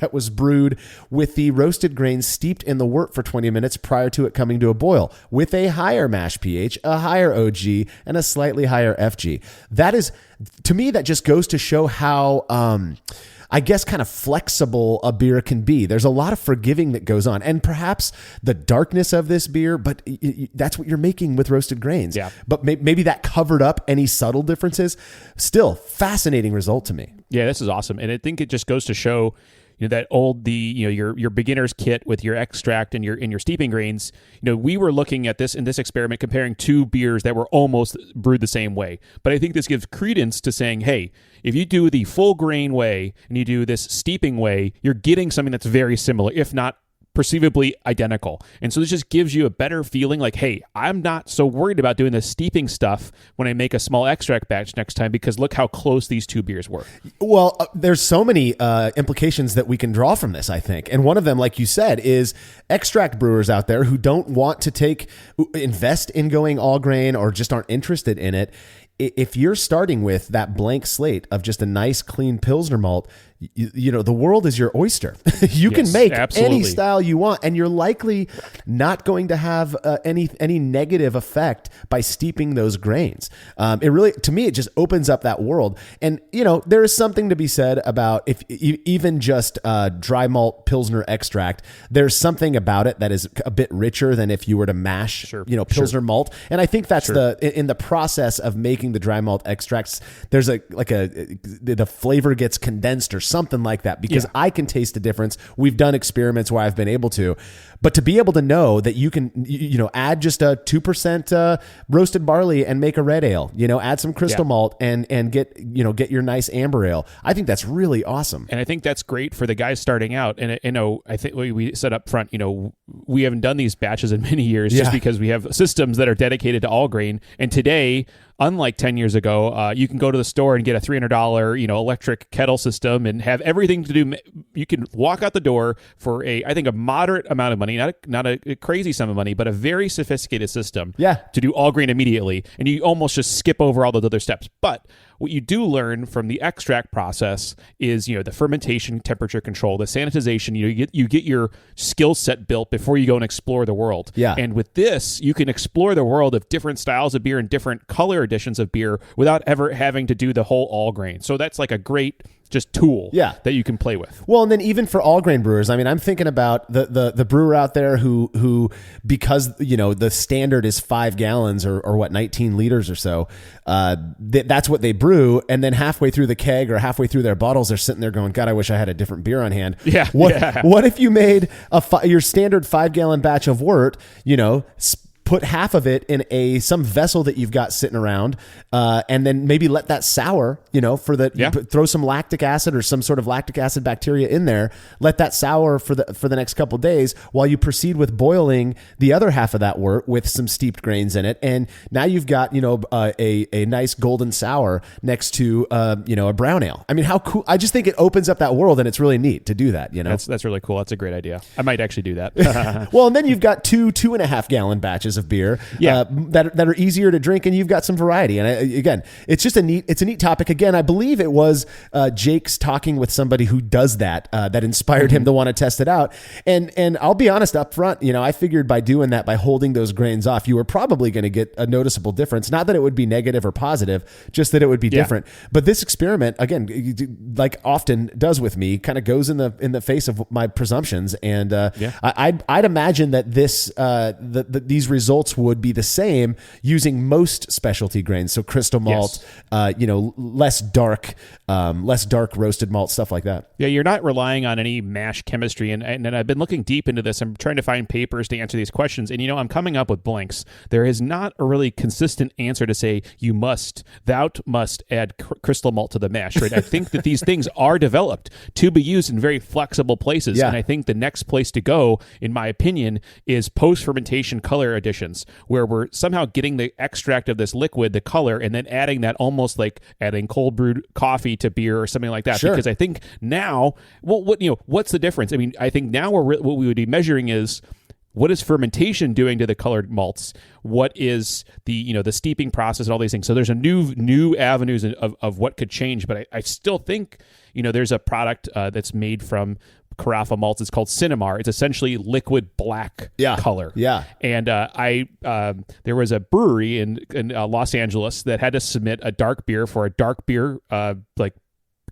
that was brewed with the roasted grains steeped in the wort for 20 minutes prior to it coming to a boil, with a higher mash pH, a higher OG, and a slightly higher FG. That is, to me, that just goes to show how I guess kind of flexible a beer can be. There's a lot of forgiving that goes on, and perhaps the darkness of this beer, but that's what you're making with roasted grains. Yeah. But maybe that covered up any subtle differences. Still, fascinating result to me. Yeah, this is awesome. And I think it just goes to show that your beginner's kit with your extract and your steeping grains. We were looking at this in this experiment, comparing 2 beers that were almost brewed the same way. But I think this gives credence to saying, hey, if you do the full grain way and you do this steeping way, you're getting something that's very similar, if not perceivably identical. And so this just gives you a better feeling like, hey, I'm not so worried about doing the steeping stuff when I make a small extract batch next time, because look how close these 2 beers were. Well, there's so many implications that we can draw from this, I think. And one of them, like you said, is extract brewers out there who don't want to invest in going all grain or just aren't interested in it. If you're starting with that blank slate of just a nice clean Pilsner malt, the world is your oyster. You can make any style you want, and you're likely not going to have any negative effect by steeping those grains. It really, to me, it just opens up that world. And there is something to be said about if even just dry malt Pilsner extract. There's something about it that is a bit richer than if you were to mash, Pilsner malt. And I think that's in the process of making the dry malt extracts, there's the flavor gets condensed or something like that, because I can taste the difference. We've done experiments where I've been able to, but to be able to know that you can, add just a 2% roasted barley and make a red ale, add some crystal malt and get your nice amber ale. I think that's really awesome. And I think that's great for the guys starting out. And I think we said up front, we haven't done these batches in many years just because we have systems that are dedicated to all grain. And today, unlike 10 years ago, you can go to the store and get a $300, electric kettle system and have everything to do. You can walk out the door for I think a moderate amount of money, not a crazy sum of money, but a very sophisticated system to do all grain immediately. And you almost just skip over all those other steps. But what you do learn from the extract process is, the fermentation, temperature control, the sanitization. You get your skill set built before you go and explore the world. Yeah. And with this, you can explore the world of different styles of beer and different color additions of beer without ever having to do the whole all grain. So that's like a great just tool that you can play with. Well, and then even for all grain brewers, I mean, I'm thinking about the brewer out there who because the standard is 5 gallons or 19 liters or so, that's what they brew, and then halfway through the keg or halfway through their bottles, they're sitting there going, God, I wish I had a different beer on hand. What if you made your standard 5-gallon batch of wort, put half of it in some vessel that you've got sitting around, and then maybe let that sour, throw some lactic acid or some sort of lactic acid bacteria in there, let that sour for the next couple of days while you proceed with boiling the other half of that wort with some steeped grains in it. And now you've got, a nice golden sour next to, a brown ale. I mean, how cool. I just think it opens up that world, and it's really neat to do that, That's really cool. That's a great idea. I might actually do that. Well, and then you've got 2.5 gallon batches of beer Yeah. that are easier to drink, and you've got some variety. And again, it's just a neat topic. Again, I believe it was Jake's talking with somebody who does that inspired him to want to test it out. And I'll be honest up front, I figured by doing that, by holding those grains off, you were probably going to get a noticeable difference. Not that it would be negative or positive, just that it would be different. But this experiment, again, like often does with me, kind of goes in the face of my presumptions. And I'd imagine that these results would be the same using most specialty grains. So crystal malt, less dark roasted malt, stuff like that. Yeah, you're not relying on any mash chemistry. And I've been looking deep into this. I'm trying to find papers to answer these questions. And, I'm coming up with blanks. There is not a really consistent answer to say thou must add crystal malt to the mash, right? I think that these things are developed to be used in very flexible places. Yeah. And I think the next place to go, in my opinion, is post-fermentation color additions, where we're somehow getting the extract of this liquid, the color, and then adding that almost like adding cold brewed coffee to beer or something like that. Sure. Because I think now, what's the difference? I mean, I think now what we would be measuring is, what is fermentation doing to the colored malts? What is the steeping process and all these things? So there's a new avenues of what could change, but I still think there's a product that's made from carafa malts. It's called Cinnamar. It's essentially liquid black color. Yeah. And there was a brewery in Los Angeles that had to submit a dark beer for a dark beer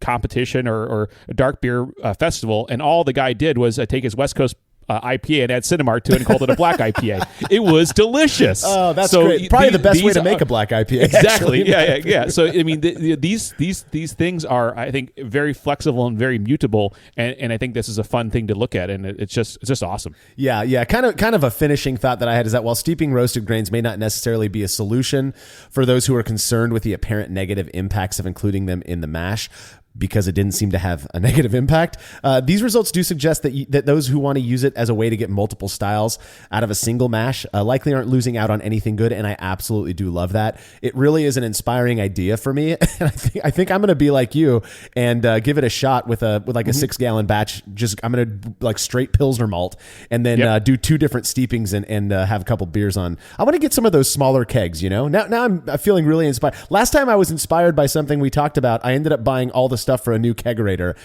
competition or a dark beer festival, and all the guy did was take his West Coast IPA and add Cinnamar to it and called it a black IPA. It was delicious. Oh, that's great. Probably the best way to make a black IPA. Exactly. Actually. Yeah. So, I mean, these things are, I think, very flexible and very mutable. And I think this is a fun thing to look at. And it's just awesome. Yeah. Kind of a finishing thought that I had is that while steeping roasted grains may not necessarily be a solution for those who are concerned with the apparent negative impacts of including them in the mash, because it didn't seem to have a negative impact. These results do suggest that those who want to use it as a way to get multiple styles out of a single mash likely aren't losing out on anything good, and I absolutely do love that. It really is an inspiring idea for me, and I think I'm going to be like you and give it a shot with a 6-gallon batch. I'm going to like straight Pilsner malt, and then do 2 different steepings and have a couple beers on. I want to get some of those smaller kegs. Now I'm feeling really inspired. Last time I was inspired by something we talked about, I ended up buying all the stuff for a new kegerator,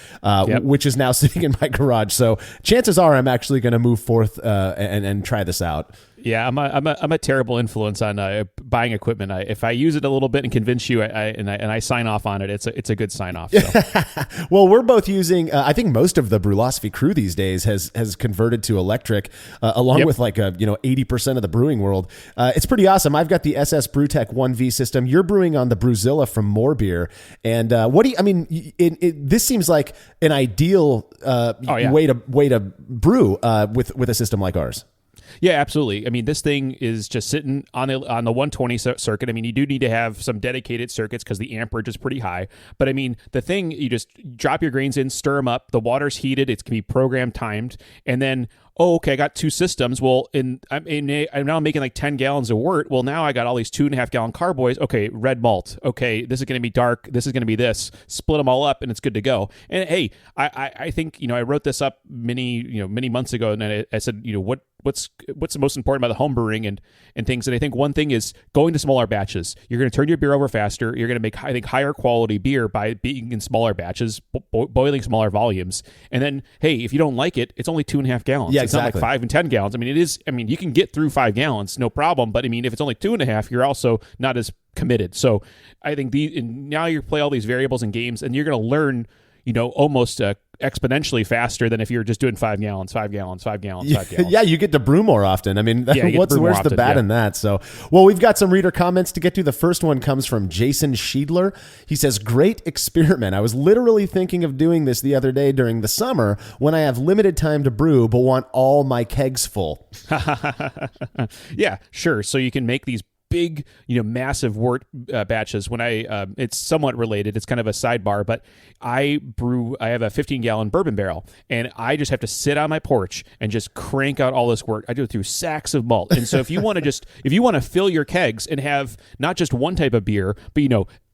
which is now sitting in my garage. So chances are I'm actually going to move forth and try this out. Yeah, I'm a terrible influence on buying equipment. If I use it a little bit and convince you, and I sign off on it, it's a good sign off. So. Well, we're both using. I think most of the Brewlosophy crew these days has converted to electric, along with 80% of the brewing world. It's pretty awesome. I've got the SS Brewtech 1V system. You're brewing on the Brewzilla from More Beer, and what do you? I mean, this seems like an ideal way to brew with a system like ours. Yeah, absolutely. I mean, this thing is just sitting on the 120 circuit. I mean, you do need to have some dedicated circuits because the amperage is pretty high. But I mean, the thing, you just drop your grains in, stir them up. The water's heated. It can be program timed. And then, I got 2 systems. Well, I'm now making like 10 gallons of wort. Well, now I got all these 2.5-gallon carboys. Okay, red malt. Okay, this is going to be dark. This is going to be this. Split them all up, and it's good to go. And hey, I think I wrote this up many months ago, and I said what's the most important about the home brewing and things. And I think one thing is going to smaller batches. You're going to turn your beer over faster. You're going to make, I think, higher quality beer by being in smaller batches, boiling smaller volumes. And then, hey, if you don't like it, it's only 2.5 gallons. Yeah, it's not like 5 and 10 gallons. I mean, it is. I mean, you can get through 5 gallons, no problem. But I mean, if it's only 2.5, you're also not as committed. So I think now you play all these variables and games, and you're going to learn, almost exponentially faster than if you're just doing 5 gallons. Yeah, you get to brew more often. I mean, where's the bad in that? So, well, we've got some reader comments to get to. The first one comes from Jason Schiedler. He says, "Great experiment. I was literally thinking of doing this the other day during the summer when I have limited time to brew but want all my kegs full." Yeah, sure. So you can make these big, massive wort batches. When it's somewhat related, it's kind of a sidebar, but I have a 15-gallon bourbon barrel, and I just have to sit on my porch and just crank out all this wort. I do it through sacks of malt. And so if you want to fill your kegs and have not just one type of beer, but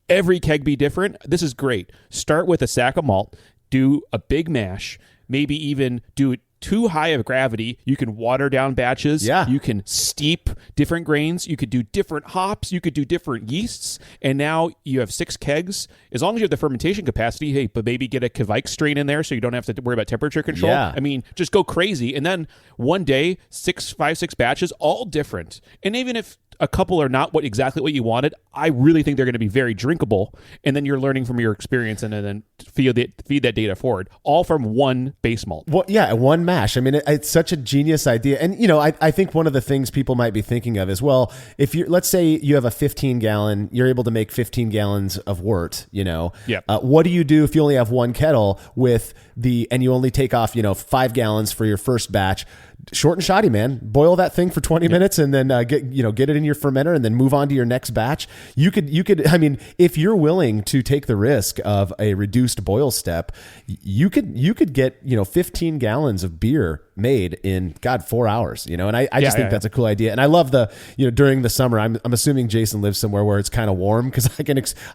every keg be different, this is great. Start with a sack of malt, do a big mash, maybe even do too high of gravity, you can water down batches. Yeah. You can steep different grains. You could do different hops. You could do different yeasts. And now you have 6 kegs. As long as you have the fermentation capacity, hey, but maybe get a Kvike strain in there so you don't have to worry about temperature control. Yeah. I mean, just go crazy. And then one day, 6 batches, all different. And even if a couple are not exactly what you wanted, I really think they're going to be very drinkable. And then you're learning from your experience and then feed that data forward, all from one base malt. Well, yeah, one mash. I mean, it's such a genius idea. And, I think one of the things people might be thinking of is, well, if let's say you have a 15-gallon, you're able to make 15 gallons of wort, Yep. What do you do if you only have one kettle and you only take off, 5 gallons for your first batch? Short and shoddy, man. Boil that thing for 20 minutes and then get it in your fermenter and then move on to your next batch. You could, I mean, if you're willing to take the risk of a reduced boil step, you could get, 15 gallons of beer made in 4 hours, and I just think that's a cool idea. And I love during the summer, I'm assuming Jason lives somewhere where it's kind of warm, because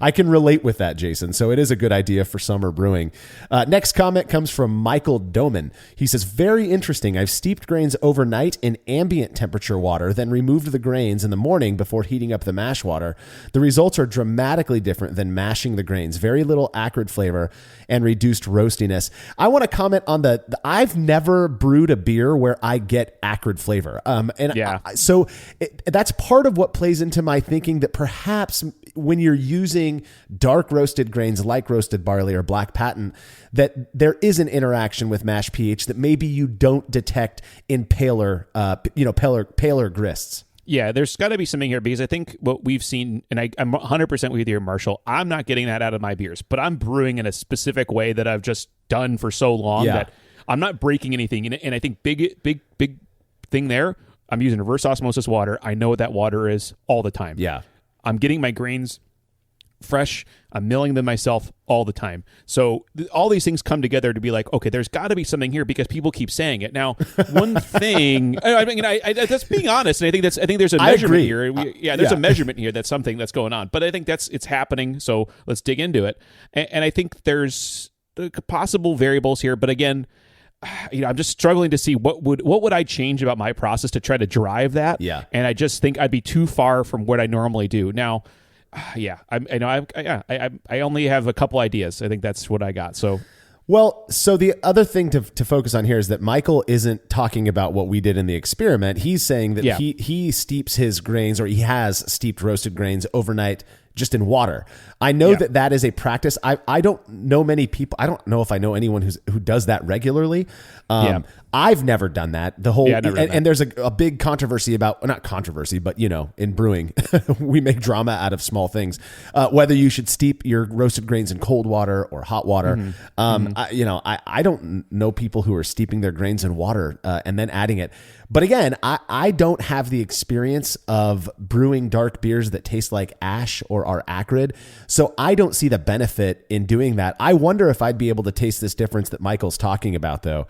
I can relate with that, Jason. So it is a good idea for summer brewing. Next comment comes from Michael Doman. He says, very interesting. I've steeped grains overnight in ambient temperature water, then removed the grains in the morning before heating up the mash water. The results are dramatically different than mashing the grains. Very little acrid flavor and reduced roastiness. I want to comment on I've never brewed a beer where I get acrid flavor. So that's part of what plays into my thinking that perhaps when you're using dark roasted grains like roasted barley or black patent, that there is an interaction with mash pH that maybe you don't detect in paler grists. Yeah, there's got to be something here, because I think what we've seen, and I'm 100% with you, Marshall, I'm not getting that out of my beers, but I'm brewing in a specific way that I've just done for so long that I'm not breaking anything. And I think big thing there, I'm using reverse osmosis water. I know what that water is all the time. Yeah. I'm getting my grains fresh. I'm milling them myself all the time. So all these things come together to be like, okay, there's got to be something here, because people keep saying it. Now, one thing, I that's being honest, and I think there's a measurement here. There's a measurement here. That's something that's going on, but I think it's happening. So let's dig into it. And I think there's possible variables here, but again, I'm just struggling to see what would I change about my process to try to drive that. Yeah. And I just think I'd be too far from what I normally do. Now, I only have a couple ideas. I think that's what I got. So the other thing to focus on here is that Michael isn't talking about what we did in the experiment. He's saying that he steeps his grains, or he has steeped roasted grains overnight just in water. I know that is a practice. I don't know many people. I don't know if I know anyone who does that regularly. I've never done that. And there's a big controversy about, not controversy, but in brewing, we make drama out of small things. Whether you should steep your roasted grains in cold water or hot water. I don't know people who are steeping their grains in water and then adding it. But again, I don't have the experience of brewing dark beers that taste like ash or are acrid. So I don't see the benefit in doing that. I wonder if I'd be able to taste this difference that Michael's talking about, though.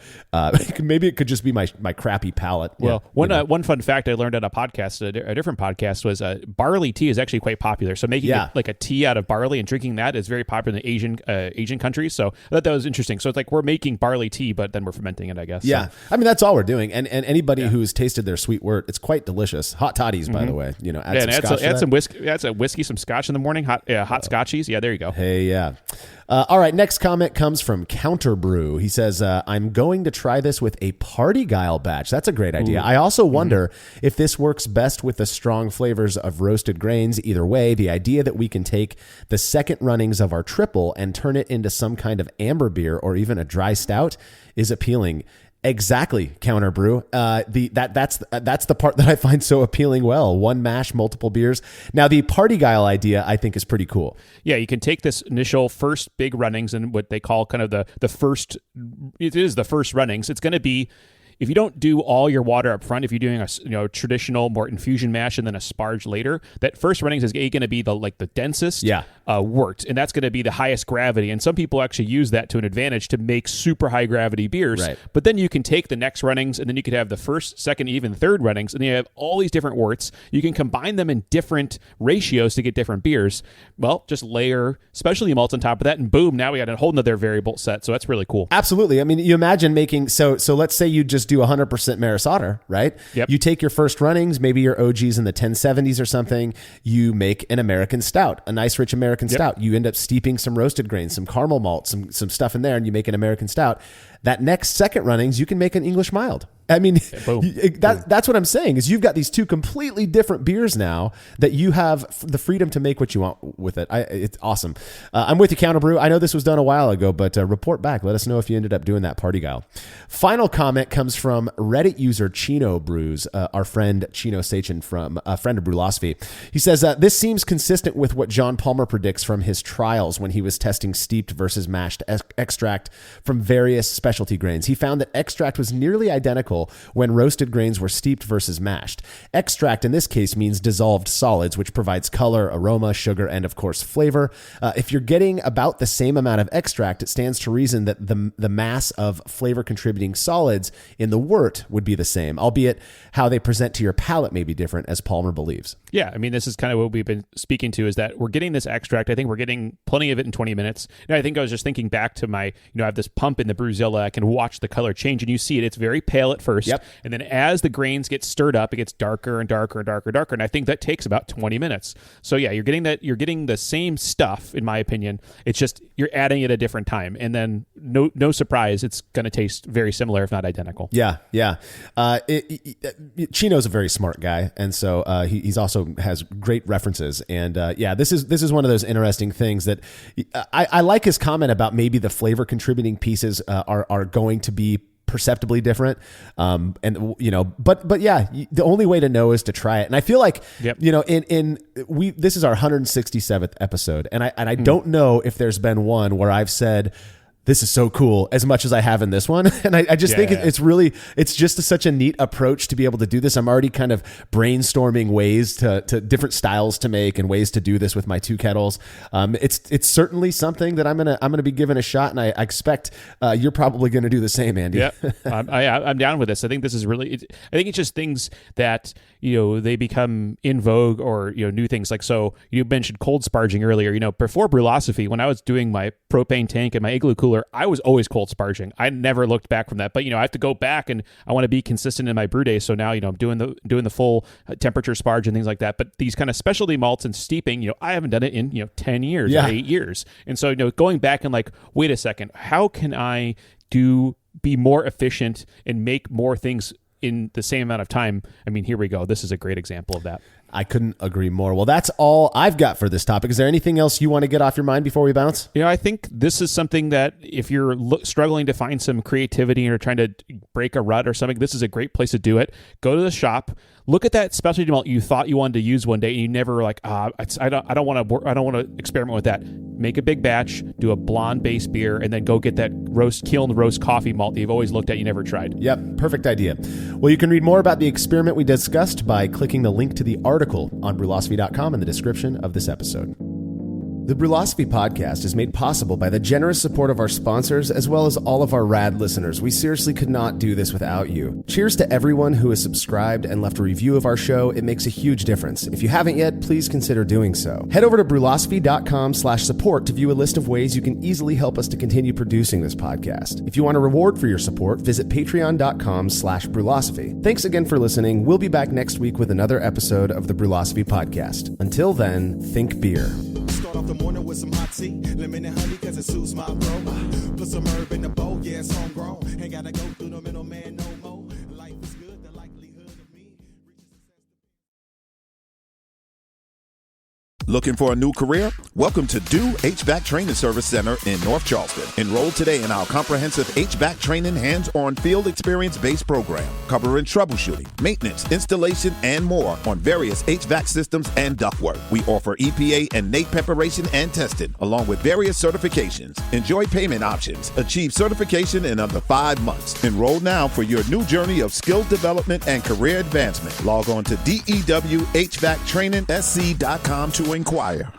Maybe it could just be my crappy palate. Well, one fun fact I learned on a podcast, a different podcast, was barley tea is actually quite popular. So making like a tea out of barley and drinking that is very popular in the Asian countries. So I thought that was interesting. So it's like we're making barley tea, but then we're fermenting it, I guess. Yeah. So. I mean, that's all we're doing. And anybody who's tasted their sweet wort, it's quite delicious. Hot toddies, by the way. Add some whiskey. Add some whiskey, some scotch in the morning. Hot scotchies. Yeah, there you go. Hey, yeah. All right, next comment comes from Counterbrew. He says, I'm going to try this with a party guile batch. That's a great idea. Ooh. I also wonder if this works best with the strong flavors of roasted grains. Either way, the idea that we can take the second runnings of our triple and turn it into some kind of amber beer or even a dry stout is appealing. Exactly, Counterbrew. That's the part that I find so appealing. Well, one mash, multiple beers. Now, the party guile idea I think is pretty cool. Yeah, you can take this initial first big runnings and what they call kind of the first. It is the first runnings. It's going to be. If you don't do all your water up front, if you're doing a traditional more infusion mash and then a sparge later, that first runnings is going to be the densest. Yeah. wort, and that's going to be the highest gravity. And some people actually use that to an advantage to make super high gravity beers. Right. But then you can take the next runnings, and then you could have the first, second, even third runnings, and then you have all these different worts. You can combine them in different ratios to get different beers. Well, just layer specialty malts on top of that, and boom, now we got a whole nother variable set. So that's really cool. Absolutely. I mean, you imagine making, so let's say you just do 100% Maris Otter, right? Yep. You take your first runnings, maybe your OGs in the 1070s or something, you make an American stout, a nice rich American stout. You end up steeping some roasted grains, some caramel malt, some stuff in there, and you make an American stout. That next second runnings, you can make an English mild. I mean, that's what I'm saying is you've got these two completely different beers now that you have the freedom to make what you want with it. It's awesome. I'm with you, Counterbrew. I know this was done a while ago, but report back. Let us know if you ended up doing that party guile. Final comment comes from Reddit user Chino Brews, our friend Chino Sachin from a friend of Brewlosophy. He says, this seems consistent with what John Palmer predicts from his trials when he was testing steeped versus mashed extract from various specialty grains. He found that extract was nearly identical when roasted grains were steeped versus mashed. Extract in this case means dissolved solids, which provides color, aroma, sugar, and of course flavor. If you're getting about the same amount of extract, it stands to reason that the mass of flavor contributing solids in the wort would be the same, albeit how they present to your palate may be different, as Palmer believes. Yeah, I mean, this is kind of what we've been speaking to, is that we're getting this extract. I think we're getting plenty of it in 20 minutes. And I think I was just thinking back to my, I have this pump in the Brewzilla. I can watch the color change, and you see it. It's very pale at first. Yep. And then as the grains get stirred up, it gets darker and darker and darker and darker. And I think that takes about 20 minutes. So yeah, you're getting the same stuff, in my opinion. It's just you're adding it at a different time. And then no surprise, it's going to taste very similar, if not identical. Yeah. Chino's a very smart guy, and so he's also has great references. And this is one of those interesting things that I like his comment about maybe the flavor contributing pieces are going to be perceptibly different. But yeah, the only way to know is to try it. And I feel like, this is our 167th episode. And I don't know if there's been one where I've said, this is so cool as much as I have in this one. And I just think it's just such a neat approach to be able to do this. I'm already kind of brainstorming ways to different styles to make and ways to do this with my two kettles. It's certainly something that I'm going to be giving a shot. And I expect you're probably going to do the same, Andy. Yeah, I'm down with this. I think this is really, I think it's just things that, they become in vogue, or, new things. Like, so you mentioned cold sparging earlier, before Brewlosophy, when I was doing my propane tank and my igloo cooler, I was always cold sparging. I never looked back from that, but I have to go back, and I want to be consistent in my brew days. So now, I'm doing the full temperature sparge and things like that. But these kind of specialty malts and steeping, I haven't done it in 10 years or 8 years. And so going back and like, wait a second, how can I be more efficient and make more things in the same amount of time? I mean, here we go. This is a great example of that. I couldn't agree more. Well, that's all I've got for this topic. Is there anything else you want to get off your mind before we bounce? I think this is something that if you're struggling to find some creativity or trying to break a rut or something, this is a great place to do it. Go to the shop, look at that specialty malt you thought you wanted to use one day, and you never were like, I don't want to experiment with that. Make a big batch, do a blonde base beer, and then go get that kiln roast coffee malt that you've always looked at, you never tried. Yep, perfect idea. Well, you can read more about the experiment we discussed by clicking the link to the article on brewlosophy.com in the description of this episode. The Brewlosophy podcast is made possible by the generous support of our sponsors, as well as all of our rad listeners. We seriously could not do this without you. Cheers to everyone who has subscribed and left a review of our show. It makes a huge difference. If you haven't yet, please consider doing so. Head over to brewlosophy.com/support to view a list of ways you can easily help us to continue producing this podcast. If you want a reward for your support, visit patreon.com/brewlosophy. Thanks again for listening. We'll be back next week with another episode of the Brewlosophy podcast. Until then, think beer. Start off the morning with some hot tea, lemon and honey, cause it suits my bro. Put some herb in the bowl, yeah, it's homegrown. Ain't gotta go through the middleman no more. Life is good, the likelihood of me. Looking for a new career? Welcome to Do HVAC Training Service Center in North Charleston. Enroll today in our comprehensive HVAC training hands-on field experience-based program, covering troubleshooting, maintenance, installation, and more on various HVAC systems and ductwork. We offer EPA and NATE preparation and testing, along with various certifications. Enjoy payment options. Achieve certification in under 5 months. Enroll now for your new journey of skill development and career advancement. Log on to dewhvactrainingsc.com to inquire.